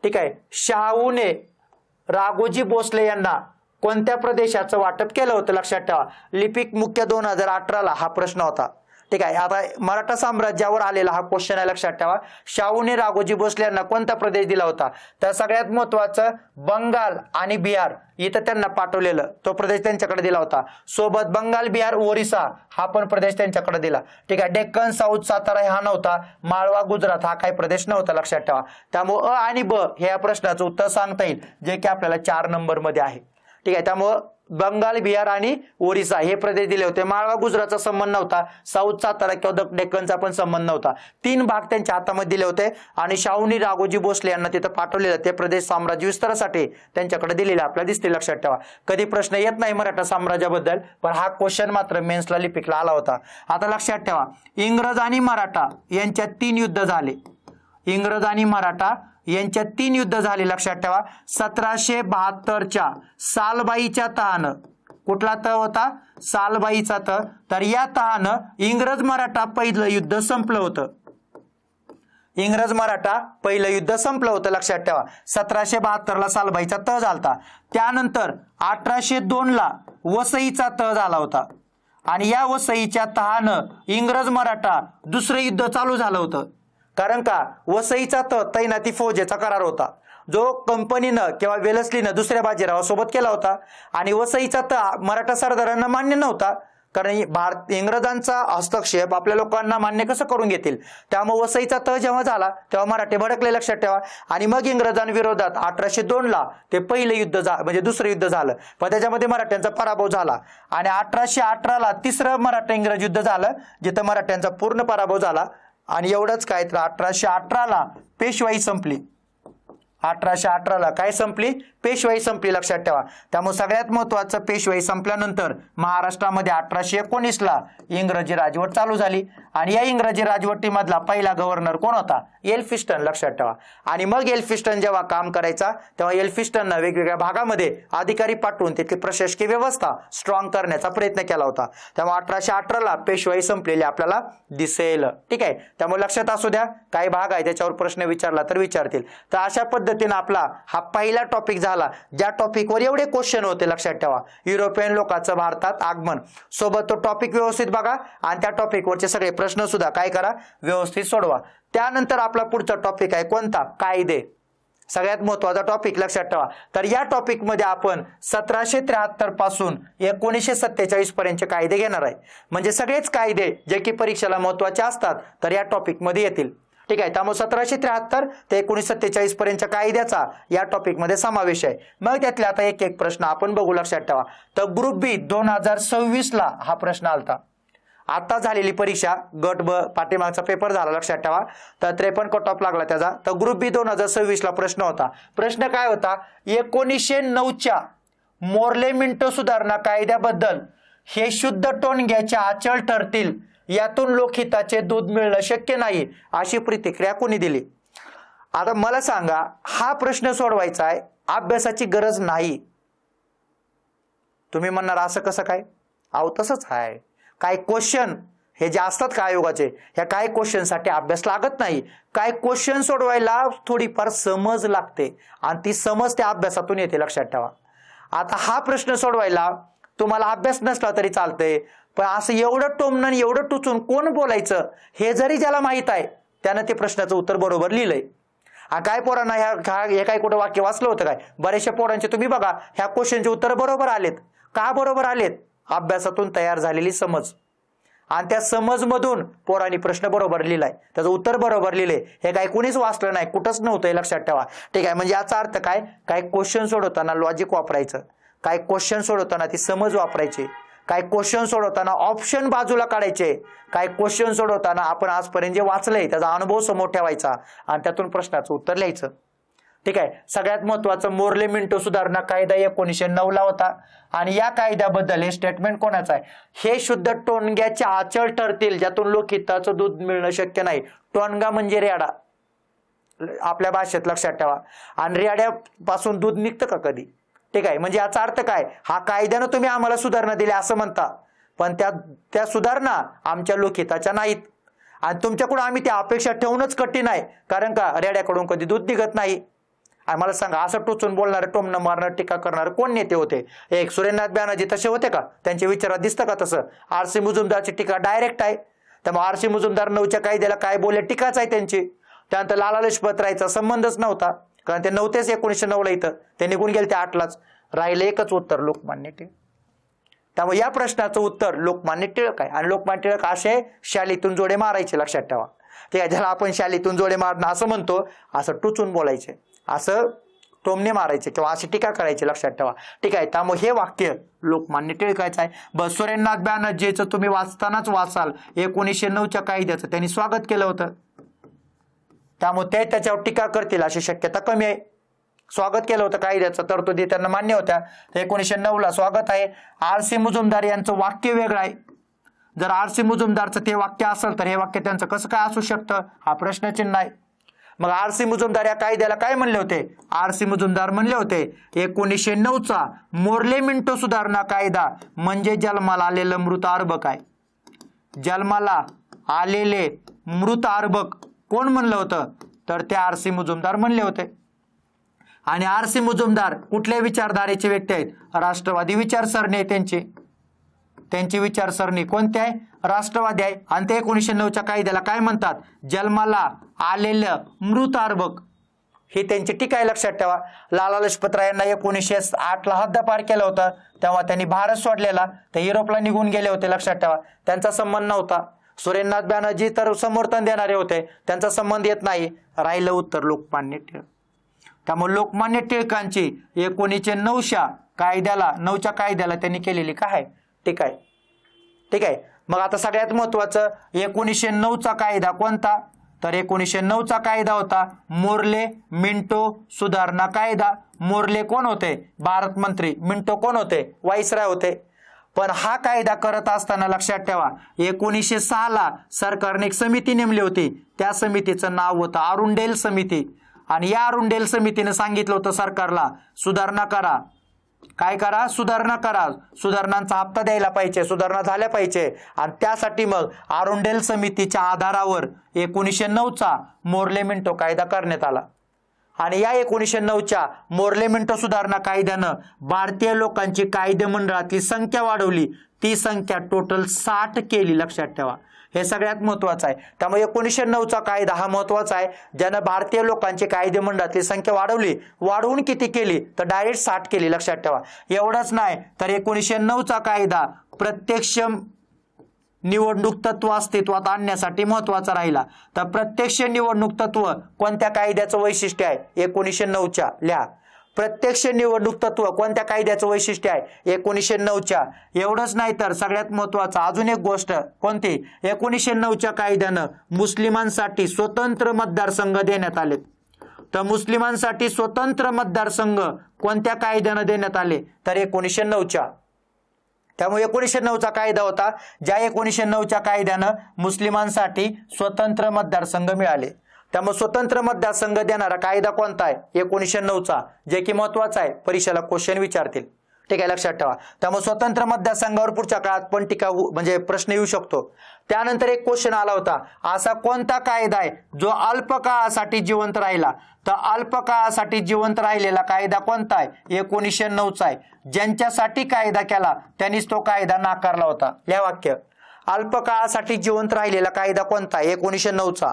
ठीक आहे शाहूने राघोजी भोसले यांना कोणत्या प्रदेशाचं वाटप केलं होतं? लक्षात ठेवा. लिपिक मुख्य 2018 ला हा प्रश्न होता. ठीक आहे. आता मराठा साम्राज्यावर आलेला हा क्वेश्चन आहे. लक्षात ठेवा. शाहूने राघोजी भोसले यांना कोणता प्रदेश दिला होता? तर सगळ्यात महत्वाचं बंगाल आणि बिहार इथं त्यांना पाठवलेलं तो प्रदेश त्यांच्याकडे दिला होता. सोबत बंगाल बिहार ओरिसा हा पण प्रदेश त्यांच्याकडे दिला. ठीक आहे. डेक्कन साऊथ सातारा हा नव्हता. माळवा गुजरात हा काही प्रदेश नव्हता. लक्षात ठेवा. त्यामुळे अ आणि ब हे या प्रश्नाचं उत्तर सांगता येईल जे की आपल्याला 4 नंबर मध्ये आहे. ठीक आहे. त्यामुळे बंगाल बिहार आणि ओरिसा हे प्रदेश दिले होते. माळवा गुजरातचा संबंध नव्हता. साऊथ सातारा किंवा डेक्कनचा पण संबंध नव्हता. 3 भाग त्यांच्या हातामध्ये दिले होते आणि शाहूंनी राघोजी भोसले यांना तिथं पाठवलेलं ते प्रदेश साम्राज्य विस्तारासाठी त्यांच्याकडे दिलेले आपल्याला दिसते. लक्षात ठेवा. कधी प्रश्न येत नाही मराठा साम्राज्याबद्दल पण हा क्वेश्चन मात्र मेन्सला लिपिकला आला होता. आता लक्षात ठेवा. इंग्रज आणि मराठा यांच्यात 3 युद्ध झाले. इंग्रज आणि मराठा यांच्यात 3 युद्ध झाले. लक्षात ठेवा. 1772च्या सालबाईच्या तहानं. कुठला तह होता? सालबाईचा तह. तर या तहानं इंग्रज मराठा पहिलं युद्ध संपलं होतं. इंग्रज मराठा पहिलं युद्ध संपलं होतं. लक्षात ठेवा. 1772 सालबाईचा तह झालता. त्यानंतर 1802 ला वसईचा तह झाला होता आणि या वसईच्या तहानं इंग्रज मराठा दुसरं युद्ध चालू झालं होतं. कारण का? वसईचा तह तैनाती फौजेचा करार होता जो कंपनीनं किंवा वेलस्लीनं दुसऱ्या बाजीरावासोबत केला होता आणि वसईचा तह मराठा सरदारांना मान्य नव्हता. कारण इंग्रजांचा हस्तक्षेप आपल्या लोकांना मान्य कसं करून घेतील, त्यामुळे वसईचा तह जेव्हा झाला तेव्हा मराठे भडकले, लक्षात ठेवा. आणि मग इंग्रजांविरोधात 1802 ते पहिलं युद्ध म्हणजे दुसरं युद्ध झालं, पण त्याच्यामध्ये मराठ्यांचा पराभव झाला. आणि 1818 तिसरं मराठा इंग्रज युद्ध झालं, जिथं मराठ्यांचा पूर्ण पराभव झाला. आणि एवढंच काय, तर 1818 पेशवाई संपली. 1818 काय संपली, पेशवाई संपली, लक्षात ठेवा. त्यामुळे सगळ्यात महत्वाचं, पेशवाई संपल्यानंतर महाराष्ट्रामध्ये 1819 इंग्रजी राजवट चालू झाली. आणि या इंग्रजी राजवटीमधला पहिला गव्हर्नर कोण होता, एल्फिस्टन, लक्षात ठेवा. आणि मग एल्फिस्टन जेव्हा काम करायचा तेव्हा एल्फिस्टननं वेगवेगळ्या भागामध्ये अधिकारी पाठवून तिथली प्रशासकीय व्यवस्था स्ट्रॉंग करण्याचा प्रयत्न केला होता. त्यामुळे 1818 पेशवाई संपलेली आपल्याला दिसेल. ठीक आहे, त्यामुळे लक्षात असू द्या, काही भाग आहे त्याच्यावर प्रश्न विचारला तर विचारतील. तर अशा पद्धतीने आपला हा पहिला टॉपिक झाला, ज्या टॉपिकवर एवढे क्वेश्चन होते, लक्षात ठेवा. युरोपियन लोकांचं भारतात आगमन, सोबत तो टॉपिक व्यवस्थित बघा आणि त्या टॉपिकवरचे सगळे प्रश्न सुद्धा काय करा, व्यवस्थित सोडवा. त्यानंतर आपला पुढचा टॉपिक आहे कोणता, कायदे. सगळ्यात महत्वाचा टॉपिक, लक्षात ठेवा. तर या टॉपिक मध्ये आपण 1773 पासून 1947 पर्यंतचे कायदे घेणार आहे. म्हणजे सगळेच कायदे जे की परीक्षेला महत्वाचे असतात तर या टॉपिक मध्ये येतील. ठीक आहे, त्यामुळे 1773 ते 1947 पर्यंतच्या कायद्याचा या टॉपिक मध्ये समावेश आहे. मग त्यातले आता एक एक प्रश्न आपण बघू, लक्षात ठेवा. तर ग्रुप बी 2026 हा प्रश्न आलता. आता झालेली परीक्षा गट ब पाठीमागचा पेपर झाला, लक्षात ठेवा. तर 53 कट ऑफ लागला त्याचा. तर ग्रुप बी 2026 प्रश्न होता. प्रश्न काय होता, 1909च्या मोर्ले मिंटो सुधारणा कायद्याबद्दल हे शुद्ध टोनग्याच्या अचल ठरतील, यातून लोकहिताचे दूध मिळणं शक्य नाही, अशी प्रतिक्रिया कोणी दिली. आता मला सांगा, हा प्रश्न सोडवायचा आहे, अभ्यासाची गरज नाही. तुम्ही म्हणणार असं कसं काय, अहो तसंच आहे. काय क्वेश्चन हे जे असतात का आयोगाचे, ह्या काय क्वेश्चनसाठी अभ्यास लागत नाही. काय क्वेश्चन सोडवायला थोडीफार समज लागते आणि ती समज त्या अभ्यासातून येते, लक्षात ठेवा. आता हा प्रश्न सोडवायला तुम्हाला अभ्यास नसला तरी चालतंय, पण असं एवढं टोमणं एवढं टुचून कोण बोलायचं हे जरी ज्याला माहित आहे त्यानं ते प्रश्नाचं उत्तर बरोबर लिहिलंय. काय पोरांना हे काय कुठं वाक्य वाचलं होतं काय, बरेचशा पोरांचे तुम्ही बघा ह्या क्वेश्चनचे उत्तर बरोबर आलेत. का बरोबर आलेत, अभ्यासातून तयार झालेली समज आणि त्या समजमधून पोरांनी प्रश्न बरोबर लिहिलाय, त्याचं उत्तर बरोबर लिहिलंय. हे काय कुणीच वाचलं नाही, कुठंच नव्हतं, लक्षात ठेवा. ठीक आहे, म्हणजे याचा अर्थ काय, काय क्वेश्चन सोडवताना लॉजिक वापरायचं, काय क्वेश्चन सोडवताना ती समज वापरायची, काय क्वेश्चन सोडवताना ऑप्शन बाजूला काढायचे, काय क्वेश्चन सोडवताना आपण आजपर्यंत जे वाचलंय त्याचा अनुभव समोर ठेवायचा आणि त्यातून प्रश्नाचं उत्तर लिहायचं. ठीक आहे, सगळ्यात महत्वाचं मोर्ले मिंटो सुधारणा कायदा 1909 होता. आणि या कायद्याबद्दल हे स्टेटमेंट कोणाचं आहे, हे शुद्ध टोनग्याच्या अचल ठरतील, ज्यातून लोकहिताचं दूध मिळणं शक्य नाही. टोनगा म्हणजे रेडा आपल्या भाषेत, लक्षात ठेवा. आणि रेड्यापासून दूध निघतं का कधी. ठीक आहे, म्हणजे याचा अर्थ काय, हा कायद्यानं तुम्ही आम्हाला सुधारणा दिल्या असं म्हणता, पण त्या सुधारणा आमच्या लोकहिताच्या नाहीत आणि तुमच्याकडून आम्ही त्या अपेक्षा ठेवणंच कठीण आहे, कारण का रेड्याकडून कधी दूध निघत नाही. आणि मला सांगा, असं टोचून बोलणारे, टोमणं मारणारे, टीका करणारे कोण नेते होते. एक सुरेंद्रनाथ बॅनर्जी तसे होते का, त्यांच्या विचारात दिसतं का तसं. आर.सी. मुजुमदारची टीका डायरेक्ट आहे. त्यामुळे आर.सी. मुजुमदार 9च्या कायद्याला काय बोलले, टीकाच आहे त्यांची. त्यानंतर लाला लजपत रायचा संबंधच नव्हता, कारण ते नव्हतेच 1909 इथं, ते निघून गेले ते 8लाच. राहिलं एकच उत्तर, लोकमान्य टिळक. त्यामुळे या प्रश्नाचं उत्तर लोकमान्य टिळक आहे. आणि लोकमान्य टिळक असे शालीतून जोडे मारायचे, लक्षात ठेवा. ठीक आहे, ज्याला आपण शालीतून जोडे मारणं असं म्हणतो, असं टुचून बोलायचे, असं टोमणे मारायचे किंवा अशी टीका करायची, लक्षात ठेवा. ठीक आहे, त्यामुळे हे वाक्य लोकमान्य टिळकाचं आहे. बस सुरेंद्रनाथ बॅनर्जीचं तुम्ही वाचतानाच वाचाल, 1909च्या कायद्याचं त्यांनी स्वागत केलं होतं, त्यामुळे ते त्याच्यावर टीका करतील अशी शक्यता कमी आहे. स्वागत केलं होतं कायद्याचं, तरतुदी त्यांना मान्य होत्या. 1909ला स्वागत आहे. आर.सी. मुजुमदार यांचं वाक्य वेगळं आहे. जर आर.सी. मुजुमदारचं ते वाक्य असेल तर हे वाक्य त्यांचं कसं काय असू शकतं, हा प्रश्नचिन्ह आहे. मग आर.सी. मुजुमदार या कायद्याला काय म्हणले होते, आर.सी. मुजुमदार म्हणले होते 1909चा मोर्ले मिंटो सुधारणा कायदा म्हणजे जन्माला आलेलं मृत अर्भक आहे. जन्माला आलेले मृत अर्भक कोण म्हणलं होतं, तर ते आर.सी. मुजुमदार म्हणले होते. आणि आर.सी. मुजुमदार कुठल्या विचारधारेचे व्यक्ती आहेत, राष्ट्रवादी विचारसरणी आहे त्यांची विचारसरणी कोणती आहे, राष्ट्रवादी आहे. आणि ते 1909च्या कायद्याला काय म्हणतात, जन्माला आलेलं मृत अर्भक. ही त्यांची टीका आहे, लक्षात ठेवा. लाला लजपतराय यांना 1908ला हद्दपार केलं होतं, तेव्हा त्यांनी भारत सोडलेला, ते युरोपला निघून गेले होते, लक्षात ठेवा. त्यांचा संबंध नव्हता. सुरेंद्रनाथ बॅनर्जी तर समर्थन देणारे होते, त्यांचा संबंध येत नाही. राहिलं उत्तर लोकमान्य टिळक. त्यामुळे लोकमान्य टिळकांची 1909च्या कायद्याला, 9च्या कायद्याला त्यांनी केलेली काय आहे, टीका आहे. ठीक आहे. मग आता सगळ्यात महत्वाचं 1909चा कायदा कोणता, तर 1909चा कायदा होता मोर्ले मिंटो सुधारणा कायदा. मोर्ले कोण होते, भारत मंत्री. मिंटो कोण होते, व्हाईसराय होते. पण हा कायदा करत असताना लक्षात ठेवा 1906ला सरकारने एक समिती नेमली होती. त्या समितीचं नाव होतं अरुंडेल समिती. आणि या अरुंडेल समितीने सांगितलं होतं सरकारला सुधारणा करा. काय करा, सुधारणा करा. सुधारणांचा हप्ता द्यायला पाहिजे, सुधारणा झाल्या पाहिजे. आणि त्यासाठी मग अरुंडेल समितीच्या आधारावर 1909चा मोर्ले मिंटो कायदा करण्यात आला. आणि या 1909च्या मोर्ले मिंटो सुधारणा कायद्यानं भारतीय लोकांची कायदेमंडळातली संख्या वाढवली. ती संख्या टोटल 60 केली, लक्षात ठेवा. हे सगळ्यात महत्वाचं आहे. त्यामुळे 1909चा कायदा हा महत्वाचा आहे, ज्यानं भारतीय लोकांची कायदेमंडळातली संख्या वाढवली. वाढवून किती केली, तर डायरेक्ट 60 केली, लक्षात ठेवा. एवढंच नाही तर 1909चा कायदा प्रत्यक्ष निवडणूक तत्व अस्तित्वात आणण्यासाठी महत्वाचा राहिला. तर प्रत्यक्ष निवडणूक तत्व कोणत्या कायद्याचं वैशिष्ट्य आहे, 1909च्या. लिहा, प्रत्यक्ष निवडणूक तत्व कोणत्या कायद्याचं वैशिष्ट्य आहे, 1909च्या. एवढंच नाही तर सगळ्यात महत्वाचं अजून एक गोष्ट कोणती, 1909च्या कायद्यानं मुस्लिमांसाठी स्वतंत्र मतदारसंघ देण्यात आले. तर मुस्लिमांसाठी स्वतंत्र मतदारसंघ कोणत्या कायद्यानं देण्यात आले, तर 1909च्या. त्यामुळे 1909चा कायदा होता ज्या 1909च्या कायद्यानं मुस्लिमांसाठी स्वतंत्र मतदारसंघ मिळाले. त्यामुळे स्वतंत्र मतदारसंघ देणारा कायदा कोणता आहे, 1909चा, जे की महत्वाचा आहे, परीक्षेला क्वेश्चन विचारतील. ठीक आहे, लक्षात ठेवा. त्यामुळे स्वतंत्र मतदारसंघावर पुढच्या काळात पण टीका म्हणजे प्रश्न येऊ शकतो. त्यानंतर एक क्वेश्चन आला होता, असा कोणता कायदा आहे जो अल्प काळासाठी जिवंत राहिला. तर अल्प काळासाठी जिवंत राहिलेला कायदा कोणता आहे, 1909चा आहे. ज्यांच्यासाठी कायदा केला त्यांनीच तो कायदा नाकारला होता. या वाक्य, अल्प काळासाठी जिवंत राहिलेला कायदा कोणता आहे, 1909चा.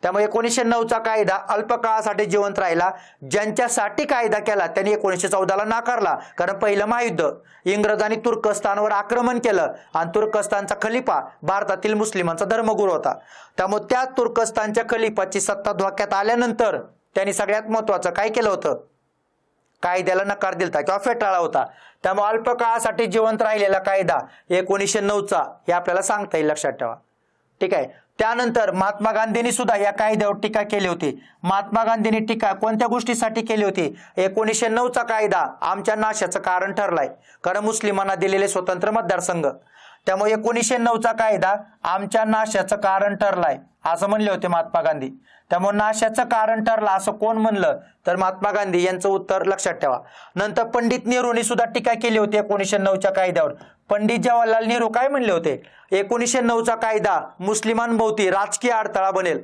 त्यामुळे 1909चा कायदा अल्प काळासाठी जिवंत राहिला. ज्यांच्यासाठी कायदा केला त्यांनी 1914ला नाकारला. कारण पहिलं महायुद्ध, इंग्रजांनी तुर्कस्तानवर आक्रमण केलं आणि तुर्कस्तानचा खलिफा भारतातील मुस्लिमांचा धर्मगुरू होता. त्यामुळे त्या तुर्कस्तानच्या खलिफाची सत्ता धोक्यात आल्यानंतर त्यांनी सगळ्यात महत्वाचं काय केलं होतं, कायद्याला नकार दिलता किंवा फेटाळला होता. त्यामुळे अल्प काळासाठी जिवंत राहिलेला कायदा 1909चा हे आपल्याला सांगता येईल, लक्षात ठेवा. ठीक आहे. त्यानंतर महात्मा गांधींनी सुद्धा या कायद्यावर टीका केली होती. महात्मा गांधींनी टीका कोणत्या गोष्टीसाठी केली होती, 1909चा कायदा आमच्या नाशाचं कारण ठरलाय, कारण मुस्लिमांना दिलेले स्वतंत्र मतदारसंघ. त्यामुळे 1909चा कायदा आमच्या नाशाचं कारण ठरलाय असं म्हणले होते महात्मा गांधी. त्यामुळे नाशाचं कारण ठरला असं कोण म्हणलं, तर महात्मा गांधी यांचं उत्तर लक्षात ठेवा. नंतर पंडित नेहरूंनी सुद्धा टीका केली होती 1909च्या कायद्यावर. पंडित जवाहरलाल नेहरू काय म्हणले होते, 1909चा कायदा मुस्लिमांभोवती राजकीय अडथळा बनेल.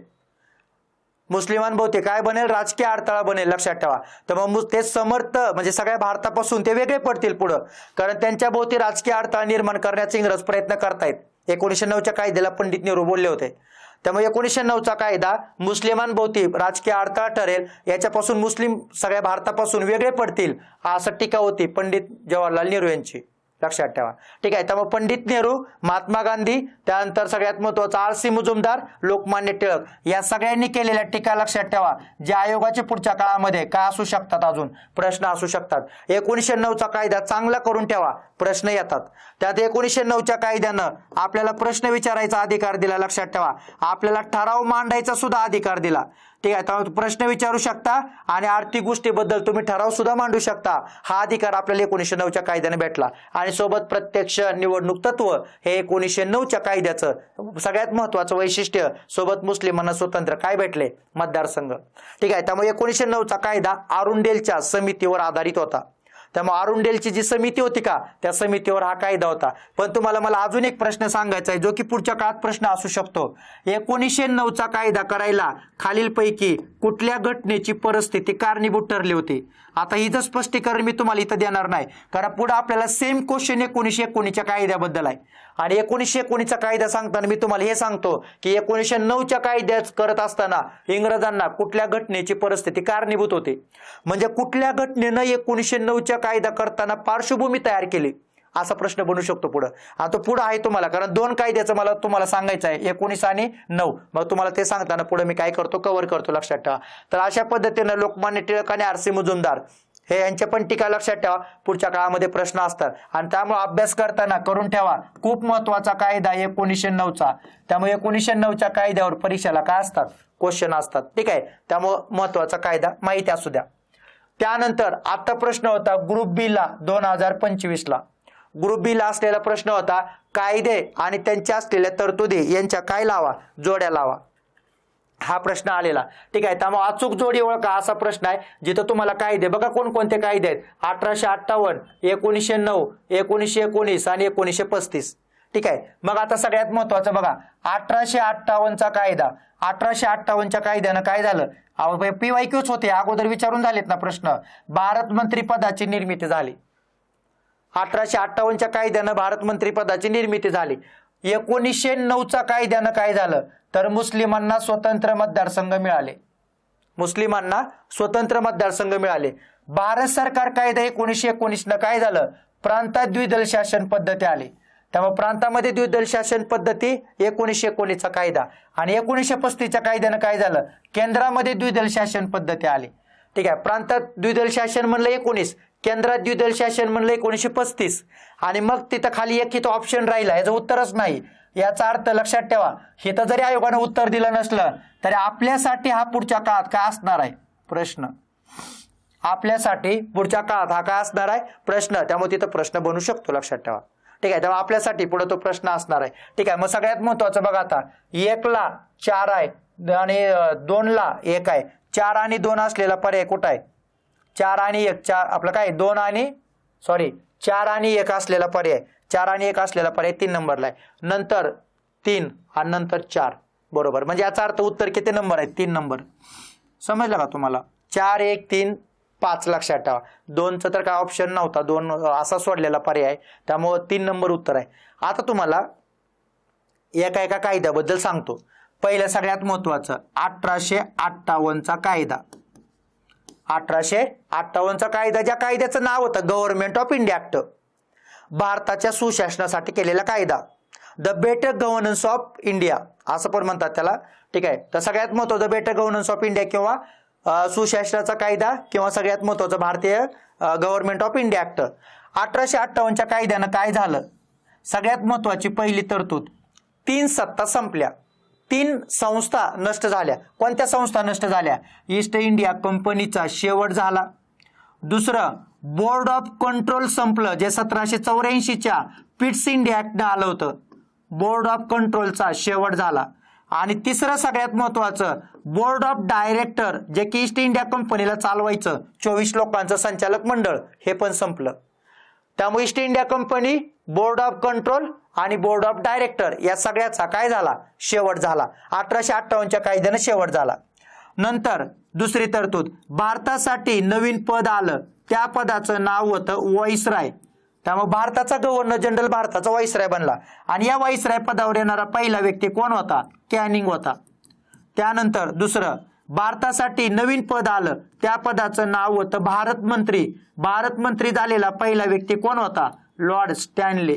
मुस्लिमांभोवती काय बनेल, राजकीय अडथळा बनेल, लक्षात ठेवा. तर मग ते समर्थ म्हणजे सगळ्या भारतापासून ते वेगळे पडतील पुढं, कारण त्यांच्या भोवती राजकीय अडथळा निर्माण करण्याचे इंग्रज प्रयत्न करतायत. 1909च्या कायद्याला पंडित नेहरू बोलले होते. त्यामुळे 1909चा कायदा मुस्लिमांभोवती राजकीय अडथळा ठरेल, याच्यापासून मुस्लिम सगळ्या भारतापासून वेगळे पडतील असं टीका होती पंडित जवाहरलाल नेहरू यांची, लक्षात ठेवा. ठीक आहे. त्यामुळे पंडित नेहरू, महात्मा गांधी, त्यानंतर सगळ्यात महत्वाचा आर.सी. मुजुमदार, लोकमान्य टिळक या सगळ्यांनी केलेल्या टीका लक्षात ठेवा, ज्या आयोगाचे पुढच्या काळामध्ये काय असू शकतात, अजून प्रश्न असू शकतात. 1909चा कायदा चांगला करून ठेवा, प्रश्न येतात. त्यात 1909च्या कायद्यानं आपल्याला प्रश्न विचारायचा अधिकार दिला, लक्षात ठेवा. आपल्याला ठराव मांडायचा सुद्धा अधिकार दिला. ठीक आहे. त्यामुळे प्रश्न विचारू शकता आणि आर्थिक गोष्टीबद्दल तुम्ही ठराव सुद्धा मांडू शकता. हा अधिकार आपल्याला 1909च्या कायद्याने भेटला. आणि सोबत प्रत्यक्ष निवडणूक तत्व हे 1909च्या कायद्याचं सगळ्यात महत्वाचं वैशिष्ट्य, सोबत मुस्लिमांना स्वतंत्र काय भेटले, मतदारसंघ. ठीक आहे. त्यामुळे 1909चा कायदा अरुंडेलच्या समितीवर आधारित होता. त्यामुळे अरुंडेलची जी समिती होती का त्या समितीवर हा कायदा होता. पण तुम्हाला मला अजून एक प्रश्न सांगायचा आहे जो की पुढच्या काळात प्रश्न असू शकतो. 1909चा कायदा करायला खालीलपैकी कुठल्या घटनेची परिस्थिती कारणीभूत ठरली होती. आता हिचं स्पष्टीकरण मी तुम्हाला इथं देणार नाही कारण पुढे आपल्याला सेम क्वेश्चन 1919च्या कायद्याबद्दल आहे. आणि 1919चा कायदा सांगताना मी तुम्हाला हे सांगतो की 1909च्या कायद्यात करत असताना इंग्रजांना कुठल्या घटनेची परिस्थिती कारणीभूत होती. म्हणजे कुठल्या घटनेनं 1909च्या कायदा करताना पार्श्वभूमी तयार केली असा प्रश्न बनू शकतो पुढे. आता पुढे आहे तुम्हाला कारण दोन कायद्याचं मला तुम्हाला सांगायचं आहे 19 आणि 9. मग तुम्हाला ते सांगताना पुढे मी काय करतो कव्हर करतो लक्षात ठेवा. तर अशा पद्धतीने लोकमान्य टिळक आणि आर सी मुजुमदार हे यांच्या पण टीका लक्षात ठेवा. पुढच्या काळामध्ये प्रश्न असतात आणि त्यामुळे अभ्यास करताना करून ठेवा. खूप महत्वाचा कायदा 1909चा. त्यामुळे 1909च्या कायद्यावर परीक्षेला काय असतात क्वेश्चन असतात. ठीक आहे. त्यामुळे महत्वाचा कायदा माहिती असू द्या. त्यानंतर आता प्रश्न होता ग्रुप बी ला 2025 ला. ग्रुप बी ला असलेला प्रश्न होता कायदे आणि त्यांच्या असलेल्या तरतुदी यांच्या काय लावा जोड्या लावा. हा प्रश्न आलेला. ठीक आहे. त्यामुळे अचूक जोडी ओळखा असा प्रश्न आहे जिथं तुम्हाला कायदे बघा कोणकोणते कायदे आहेत 1858, 1909, 1919 आणि 1935. ठीक आहे. मग आता सगळ्यात महत्वाचं बघा 1858चा कायदा. 1858च्या कायद्यानं काय झालं PYQच होते अगोदर विचारून झालेत ना प्रश्न. भारत मंत्री पदाची निर्मिती झाली. 1858च्या कायद्यानं भारत मंत्री पदाची निर्मिती झाली. 1909चा कायद्यानं काय झालं तर मुस्लिमांना स्वतंत्र मतदारसंघ मिळाले. मुस्लिमांना स्वतंत्र मतदारसंघ मिळाले. भारत सरकार कायदा 1919 काय झालं प्रांतात द्विदल शासन पद्धती आली. त्यामुळे प्रांतामध्ये द्विदल शासन पद्धती 1919चा कायदा. आणि 1935च्या कायद्यानं काय झालं केंद्रामध्ये द्विदल शासन पद्धती आली. ठीक आहे. प्रांतात द्विदल शासन म्हणलं 19, केंद्रात द्विदल शासन म्हणलं 1935. आणि मग तिथं खाली एक इथं ऑप्शन राहिला याचं उत्तरच नाही. याचा अर्थ लक्षात ठेवा इथं जरी आयोगानं उत्तर दिलं नसलं तरी आपल्यासाठी हा पुढच्या काळात काय असणार आहे प्रश्न. आपल्यासाठी पुढच्या काळात हा काय असणार आहे प्रश्न. त्यामुळे तिथं प्रश्न बनू शकतो लक्षात ठेवा. ठीक आहे. तेव्हा आपल्यासाठी पुढे तो प्रश्न असणार आहे. ठीक आहे. मग सगळ्यात महत्वाचं बघा आता 1 ला 4 आहे आणि 2 ला 1 आहे. 4 आणि 2 असलेला पर्याय कुठं आहे 4 आणि 1 4 आपलं काय 4 आणि 1 असलेला पर्याय 4 आणि 1 असलेला पर्याय 3 नंबरला आहे. नंतर 3 आणि नंतर 4 बरोबर. म्हणजे याचा अर्थ उत्तर किती नंबर आहे 3 नंबर. समजलं का तुम्हाला 4 1 3 5 लक्षात ठेवा. 2चं तर काय ऑप्शन नव्हता 2 असा सोडलेला पर्याय त्यामुळे 3 नंबर उत्तर आहे. आता तुम्हाला एका कायद्याबद्दल सांगतो. पहिलं सगळ्यात महत्वाचं 1858चा कायदा. 1858चा कायदा ज्या कायद्याचं नाव होतं गव्हर्नमेंट ऑफ इंडिया ऍक्ट. भारताच्या सुशासनासाठी केलेला कायदा. The better governance of India असं पण म्हणतात त्याला. ठीक आहे. तर सगळ्यात महत्वाचं बेटर गव्हर्नन्स ऑफ इंडिया किंवा सुशासनाचा कायदा किंवा सगळ्यात महत्वाचं भारतीय गव्हर्नमेंट ऑफ इंडिया ऍक्ट. 1858च्या कायद्यानं काय झालं सगळ्यात महत्वाची पहिली तरतूद 3 सत्ता संपल्या. 3 संस्था नष्ट झाल्या. कोणत्या संस्था नष्ट झाल्या ईस्ट इंडिया कंपनीचा शेवट झाला. दुसरं बोर्ड ऑफ कंट्रोल संपलं जे 1784च्या पिट्स इंडिया ऍक्टनं आलं होतं. बोर्ड ऑफ कंट्रोलचा शेवट झाला. आणि तिसरं सगळ्यात महत्वाचं बोर्ड ऑफ डायरेक्टर जे की ईस्ट इंडिया कंपनीला चालवायचं 24 लोकांचं संचालक मंडळ हे पण संपलं. त्यामुळे east India company board of control आणि बोर्ड ऑफ डायरेक्टर या सगळ्याचा काय झाला शेवट झाला. 1858च्या कायद्यानं शेवट झाला. नंतर दुसरी तरतूद भारतासाठी नवीन पद आलं. त्या पदाचं नाव होतं व्हाईसराय. त्यामुळे भारताचा गव्हर्नर जनरल भारताचा व्हाईसराय बनला. आणि या व्हाईसराय पदावर येणारा पहिला व्यक्ती कोण होता कॅनिंग होता. त्यानंतर दुसरं भारतासाठी नवीन पद आलं. त्या पदाचं नाव होतं भारत मंत्री. भारत मंत्री झालेला पहिला व्यक्ती कोण होता लॉर्ड स्टॅनले.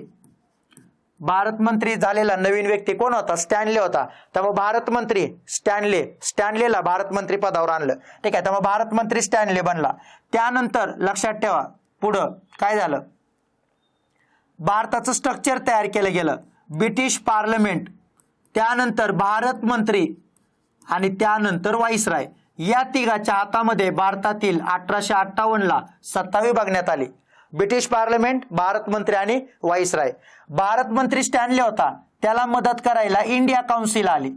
भारत मंत्री झालेला नवीन व्यक्ती कोण होता स्टॅनले होता. त्यामुळे भारत मंत्री स्टॅनलेला भारत मंत्री पदावर आणलं. ठीक आहे. त्यामुळे भारत मंत्री स्टॅनले बनला. त्यानंतर लक्षात ठेवा पुढं काय झालं भारताचं स्ट्रक्चर तयार केलं गेलं. ब्रिटिश पार्लमेंट त्यानंतर भारत मंत्री आणि त्यानंतर व्हाईसराय या तिघाच्या हातामध्ये भारतातील 1858ला सत्ता विभागण्यात आली. ब्रिटिश पार्लमेंट भारत मंत्री आणि व्हाईसराय. भारत मंत्री स्टॅनले होता त्याला मदत करायला इंडिया काउन्सिल आली.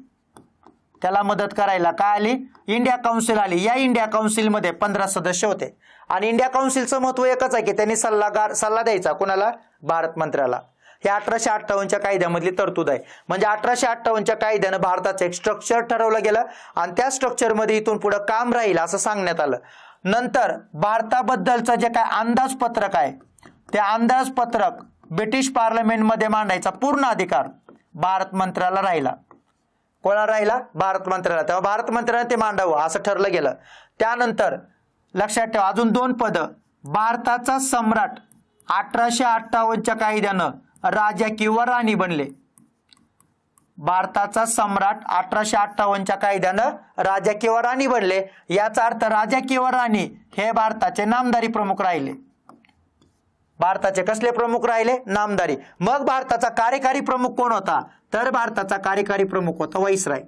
त्याला मदत करायला काय आली, इंडिया काउन्सिल आली. या इंडिया काउन्सिलमध्ये 15 सदस्य होते आणि इंडिया काउन्सिलचं महत्व एकच आहे की त्यांनी सल्ला द्यायचा कोणाला, भारत मंत्र्याला. हे 1858च्या कायद्यामधली तरतूद आहे. म्हणजे 1858च्या कायद्यानं भारताचं एक स्ट्रक्चर ठरवलं गेलं आणि त्या स्ट्रक्चरमध्ये इथून पुढे काम राहील असं सांगण्यात आलं. नंतर भारताबद्दलचं जे काय अंदाजपत्रक आहे ते अंदाजपत्रक ब्रिटिश पार्लमेंटमध्ये मांडायचा पूर्ण अधिकार भारत मंत्र्याला राहिला. कोणाला राहिला, भारत मंत्र्याला. तेव्हा भारत मंत्र्याने ते मांडावं असं ठरलं गेलं. त्यानंतर लक्षात ठेवा अजून 2 पद. भारताचा सम्राट 1858च्या कायद्यानं राजा किंवा राणी बनले. भारताचा सम्राट 1858च्या कायद्यानं राजा किंवा राणी बनले. याचा अर्थ राजा किंवा राणी हे भारताचे नामधारी प्रमुख राहिले. भारताचे कसले प्रमुख राहिले, नामधारी. मग भारताचा कार्यकारी प्रमुख कोण होता, तर भारताचा कार्यकारी प्रमुख होता व्हाईसराय.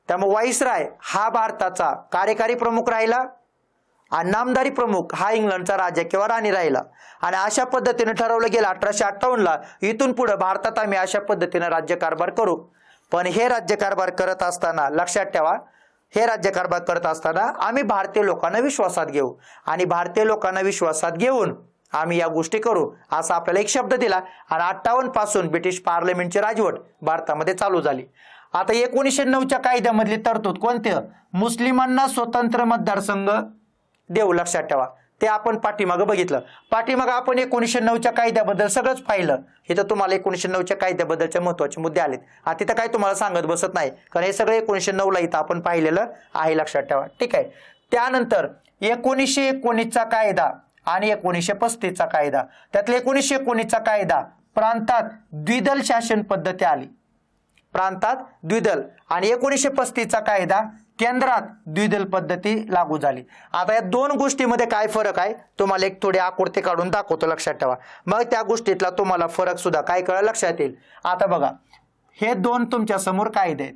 त्यामुळे व्हाईसराय हा भारताचा कार्यकारी प्रमुख राहिला आणि नामधारी प्रमुख हा इंग्लंडचा राजा किंवा राणी राहिला. आणि अशा पद्धतीने ठरवलं गेलं 1858ला इथून पुढे भारतात आम्ही अशा पद्धतीने राज्यकारभार करू. पण हे राज्यकारभार करत असताना लक्षात ठेवा, हे राज्यकारभार करत असताना आम्ही भारतीय लोकांना विश्वासात घेऊ आणि भारतीय लोकांना विश्वासात घेऊन आम्ही या गोष्टी करू असा आपल्याला एक शब्द दिला. आणि 58 पासून ब्रिटिश पार्लमेंटची राजवट भारतामध्ये चालू झाली. आता 1909च्या कायद्यामधली तरतूद कोणते, मुस्लिमांना स्वतंत्र मतदारसंघ देऊ. लक्षात ठेवा ते आपण पाठीमागं बघितलं. पाठीमागं आपण 1909च्या कायद्याबद्दल सगळंच पाहिलं. इथं तुम्हाला 1909च्या कायद्याबद्दलचे महत्त्वाचे मुद्दे आलेत. आता तिथं काय तुम्हाला सांगत बसत नाही कारण हे सगळं 1909ला इथं आपण पाहिलेलं आहे. लक्षात ठेवा, ठीक आहे. त्यानंतर 1919चा कायदा आणि 1935चा कायदा. त्यातला 1919चा कायदा प्रांतात द्विदल शासन पद्धती आली, प्रांतात द्विदल. आणि 1935चा कायदा केंद्रात द्विदल पद्धती लागू झाली. आता या 2 गोष्टीमध्ये काय फरक आहे तुम्हाला एक थोडे आकृती काढून दाखवतो. लक्षात ठेवा मग त्या गोष्टीतला तुम्हाला फरक सुद्धा काय कळलं लक्षात येईल. आता बघा हे 2 तुमच्या समोर कायदे आहेत.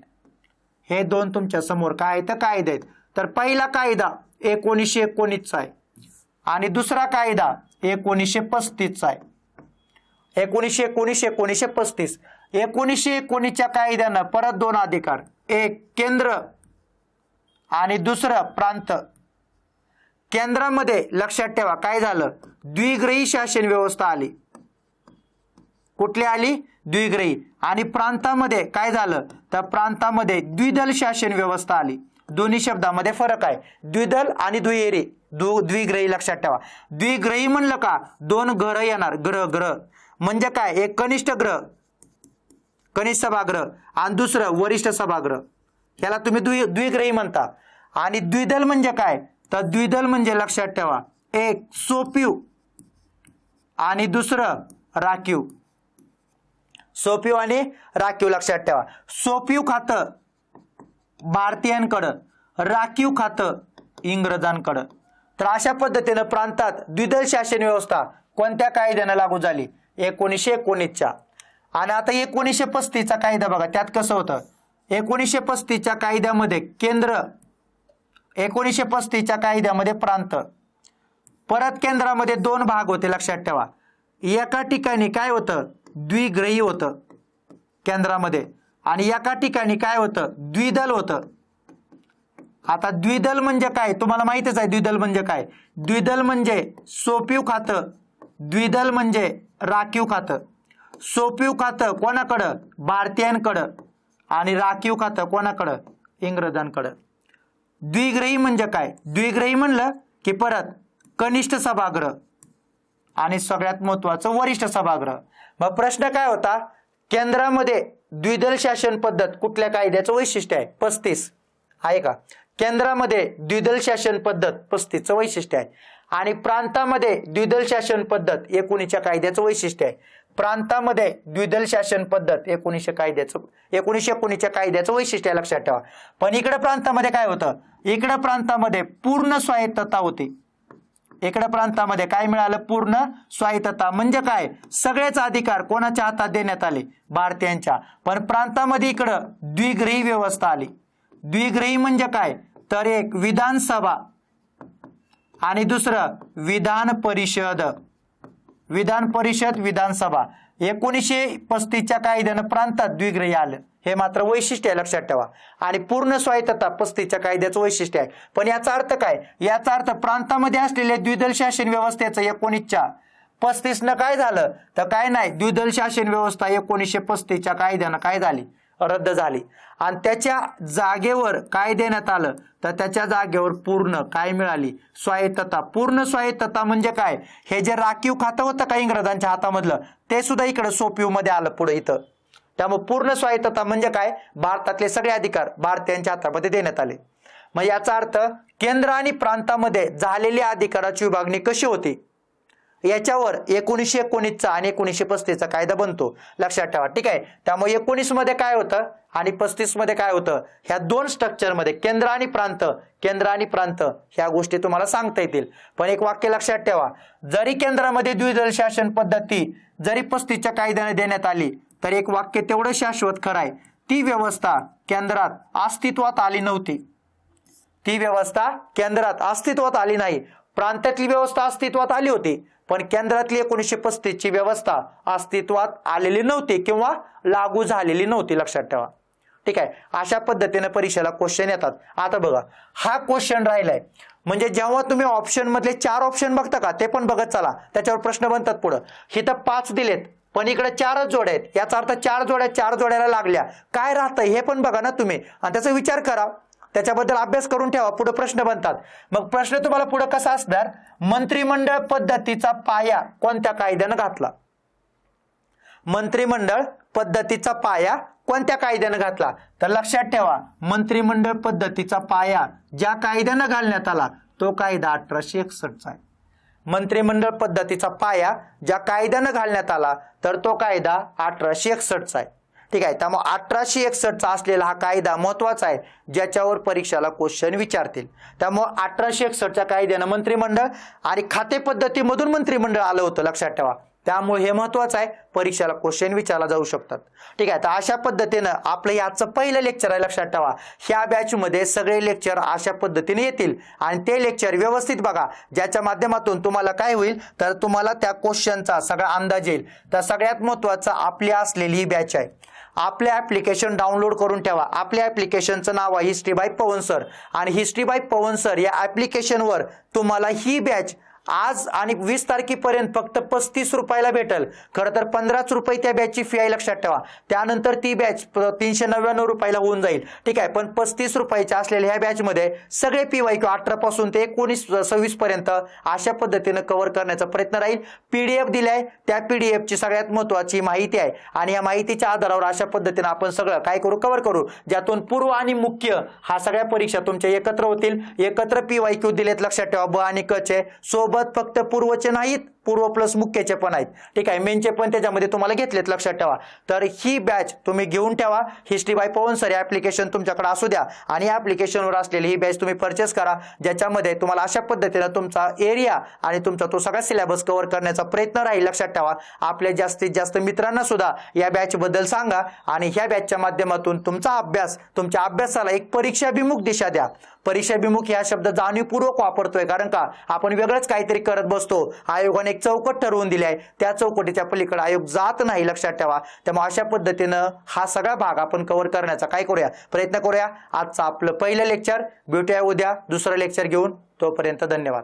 हे 2 तुमच्या समोर काय आहेत, कायदे आहेत. तर पहिला कायदा 1919चा आहे आणि दुसरा कायदा 1935चा आहे. 1919 1935. 1919च्या कायद्यानं परत 2 अधिकार, एक केंद्र आणि दुसरं प्रांत. केंद्रामध्ये लक्षात ठेवा काय झालं, द्विग्रही शासन व्यवस्था आली. कुठली आली, द्विग्रही. आणि प्रांतामध्ये काय झालं, तर प्रांतामध्ये द्विदल शासन व्यवस्था आली. दोन्ही शब्दामध्ये फरक आहे, द्विदल आणि द्विग्रही. लक्षात ठेवा द्विग्रही म्हणलं का 2 ग्रह येणार, ग्रह म्हणजे काय, एक कनिष्ठ ग्रह कनिष्ठ सभागृह आणि दुसरं वरिष्ठ सभागृह, याला तुम्ही द्विग्रही म्हणता. आणि द्विदल म्हणजे काय, तर द्विदल म्हणजे लक्षात ठेवा एक सोपीव आणि दुसरं राखीव. सोपीव आणि राखीव लक्षात ठेवा. सोपीव खातं भारतीयांकडं, राखीव खातं इंग्रजांकडं. तर अशा पद्धतीनं प्रांतात द्विदल शासन व्यवस्था कोणत्या कायद्यानं लागू झाली, 1919च्या. आणि आता 1935चा कायदा बघा, त्यात कसं होतं, 1935च्या कायद्यामध्ये केंद्र, 1935च्या कायद्यामध्ये प्रांत, परत केंद्रामध्ये 2 भाग होते. लक्षात ठेवा एका ठिकाणी काय होतं, द्विग्रही होतं केंद्रामध्ये आणि एका ठिकाणी काय होतं, द्विदल होतं. आता द्विदल म्हणजे काय तुम्हाला माहितीच आहे. द्विदल म्हणजे काय, द्विदल म्हणजे सोपीव खातं, द्विदल म्हणजे राखीव खातं. सोपीव खातं कोणाकडं, भारतीयांकडं आणि राखीव खातं कोणाकडं, इंग्रजांकडं. द्विग्रही म्हणजे काय, द्विग्रही म्हणलं की परत कनिष्ठ सभागृह आणि सगळ्यात महत्वाचं वरिष्ठ सभागृह. मग प्रश्न काय होता, केंद्रामध्ये द्विदल शासन पद्धत कुठल्या कायद्याचं वैशिष्ट्य आहे, 35 आहे का. केंद्रामध्ये द्विदल शासन पद्धत 35चं वैशिष्ट्य आहे आणि प्रांतामध्ये द्विदल शासन पद्धत 19च्या कायद्याचं वैशिष्ट्य आहे. प्रांतामध्ये द्विदल शासन पद्धत 1919च्या कायद्याचं वैशिष्ट्य आहे. लक्षात ठेवा. पण इकडे प्रांतामध्ये काय होतं, इकडे प्रांतामध्ये पूर्ण स्वायत्तता होती. इकडे प्रांतामध्ये काय मिळालं, पूर्ण स्वायत्तता. म्हणजे काय, सगळेच अधिकार कोणाच्या हातात देण्यात आले, भारतीयांच्या. पण प्रांतामध्ये इकडं द्विग्रही व्यवस्था आली. द्विग्रही म्हणजे काय, तर एक विधानसभा आणि दुसरं विधान परिषद. विधान परिषद, विधानसभा. 1935च्या कायद्यानं प्रांतात द्विग्रही आलं, हे मात्र वैशिष्ट्य आहे, लक्षात ठेवा. आणि पूर्ण स्वायत्तता 35च्या कायद्याचं वैशिष्ट्य आहे. पण याचा अर्थ काय? याचा अर्थ प्रांतामध्ये असलेल्या द्विदल शासन व्यवस्थेचं 19च्या 35 काय झालं तर काय नाही, द्विदल शासन व्यवस्था 1935च्या कायद्यानं काय झाली, रद्द झाली. आणि त्याच्या जागेवर काय देण्यात आलं तर त्याच्या जागेवर पूर्ण काय मिळाली, स्वायत्तता. पूर्ण स्वायत्तता म्हणजे काय, हे जे राखीव खातं होतं का इंग्रजांच्या हातामधलं ते सुद्धा इकडे सोपीव मध्ये आलं पुढे इथं. त्यामुळे पूर्ण स्वायत्तता म्हणजे काय, भारतातले सगळे अधिकार भारतीयांच्या हातामध्ये देण्यात आले. मग याचा अर्थ केंद्र आणि प्रांतामध्ये झालेल्या अधिकाराची विभागणी कशी होती याच्यावर 1919चा आणि 1935चा कायदा बनतो, लक्षात ठेवा. ठीक आहे. त्यामुळे 19 मध्ये काय होतं आणि 35 मध्ये काय होतं, ह्या दोन स्ट्रक्चर मध्ये केंद्र आणि प्रांत ह्या गोष्टी तुम्हाला सांगता येतील. पण एक वाक्य लक्षात ठेवा, जरी केंद्रामध्ये द्विदल शासन पद्धती जरी 35च्या कायद्याने देण्यात आली तर एक वाक्य तेवढं शाश्वत खरं आहे, ती व्यवस्था केंद्रात अस्तित्वात आली नव्हती. ती व्यवस्था केंद्रात अस्तित्वात आली नाही. प्रांतातली व्यवस्था अस्तित्वात आली होती पण केंद्रातली 1935ची व्यवस्था अस्तित्वात आलेली नव्हती किंवा लागू झालेली नव्हती, लक्षात ठेवा. ठीक आहे. अशा पद्धतीने परीक्षेला क्वेश्चन येतात. आता बघा, हा क्वेश्चन राहिलाय म्हणजे जेव्हा तुम्ही ऑप्शन मधले 4 ऑप्शन बघता का ते पण बघत चला, त्याच्यावर प्रश्न बनतात पुढे. इथं 5 दिलेत पण इकडे 4च जोड्या आहेत, याचा अर्थ 4 जोड्याला लागल्या काय राहतंय हे पण बघा ना तुम्ही आणि त्याचा विचार करा, त्याच्याबद्दल अभ्यास करून ठेवा, पुढे प्रश्न बनतात. मग प्रश्न तुम्हाला पुढे कसा असणार, मंत्रिमंडळ पद्धतीचा पाया कोणत्या कायद्यानं घातला, मंत्रिमंडळ पद्धतीचा पाया कोणत्या कायद्यानं घातला. तर लक्षात ठेवा, मंत्रिमंडळ पद्धतीचा पाया ज्या कायद्यानं घालण्यात आला तो कायदा 1861चा आहे. मंत्रिमंडळ पद्धतीचा पाया ज्या कायद्यानं घालण्यात आला तर तो कायदा 1861चा आहे. ठीक आहे. त्यामुळे 1861चा असलेला हा कायदा महत्वाचा आहे ज्याच्यावर परीक्षेला क्वेश्चन विचारतील. त्यामुळे 1861च्या कायद्यानं मंत्रिमंडळ आणि खाते पद्धतीमधून मंत्रिमंडळ आलं होतं, लक्षात ठेवा. त्यामुळे हे महत्वाचं आहे, परीक्षेला क्वेश्चन विचारला जाऊ शकतात. ठीक आहे. तर अशा पद्धतीनं आपलं याचं पहिलं लेक्चर आहे, लक्षात ठेवा. ह्या बॅचमध्ये सगळे लेक्चर अशा पद्धतीने येतील आणि ते लेक्चर व्यवस्थित बघा, ज्याच्या माध्यमातून तुम्हाला काय होईल तर तुम्हाला त्या क्वेश्चनचा सगळा अंदाज येईल. तर सगळ्यात महत्वाचं आपली असलेली ही बॅच आहे. आपले ॲप्लिकेशन डाउनलोड करून ठेवा. आपल्या ॲप्लिकेशनचं नाव आहे हिस्ट्री बाय पवन सर आणि हिस्ट्री बाय पवन सर या ॲप्लिकेशनवर तुम्हाला ही बॅच आज आणि 20 तारखेपर्यंत फक्त 35 रुपयाला भेटेल. खरं तर 15 रुपये त्या बॅचची फी आहे, लक्षात ठेवा. त्यानंतर ती बॅच 399 रुपयाला होऊन जाईल. ठीक आहे. पण 35 रुपयाच्या असलेल्या ह्या बॅचमध्ये सगळे PYQ 18 पासून ते 19-26 पर्यंत अशा पद्धतीने कव्हर करण्याचा प्रयत्न राहील. PDF दिलाय, त्या PDFची सगळ्यात महत्त्वाची माहिती आहे आणि या माहितीच्या आधारावर अशा पद्धतीने आपण सगळं काय करू, कव्हर करू, ज्यातून पूर्व आणि मुख्य हा सगळ्या परीक्षा तुमच्या एकत्र होतील. एकत्र PYQ दिलेत, लक्षात ठेवा. ब आणि क चे सोबत फक्त पूर्वचे नाहीत, पूर्व प्लस मुख्यचे पण आहेत. ठीक आहे. मेनचे पण त्याच्यामध्ये तुम्हाला घेतलेत, लक्षात ठेवा. तर ही बॅच तुम्ही घेऊन ठेवा. History by Pawan sir application तुमच्याकडे असू द्या आणि या ॲप्लिकेशनवर असलेली ही बॅच तुम्ही परचेस करा, ज्याच्यामध्ये तुम्हाला अशा पद्धतीने तुमचा एरिया आणि तुमचा तो सगळा सिलेबस कव्हर करण्याचा प्रयत्न राहील, लक्षात ठेवा. आपल्या जास्तीत जास्त मित्रांना सुद्धा या बॅच बद्दल सांगा आणि ह्या बॅचच्या माध्यमातून तुमचा अभ्यास, तुमच्या अभ्यासाला एक परीक्षाभिमुख दिशा द्या. परीक्षाभिमुख हा शब्द जाणीवपूर्वक वापरतोय कारण का आपण वेगळंच काहीतरी करत बसतो. आयोगाने एक चौकट ठरवून दिली आहे, त्या चौकटीच्या पलीकडे आयोग जात नाही, लक्षात ठेवा. त्यामुळे अशा पद्धतीनं हा सगळा भाग आपण कव्हर करण्याचा काय करूया, प्रयत्न करूया. आजचं आपलं पहिलं लेक्चर भेटूया उद्या दुसरं लेक्चर घेऊन. तोपर्यंत धन्यवाद.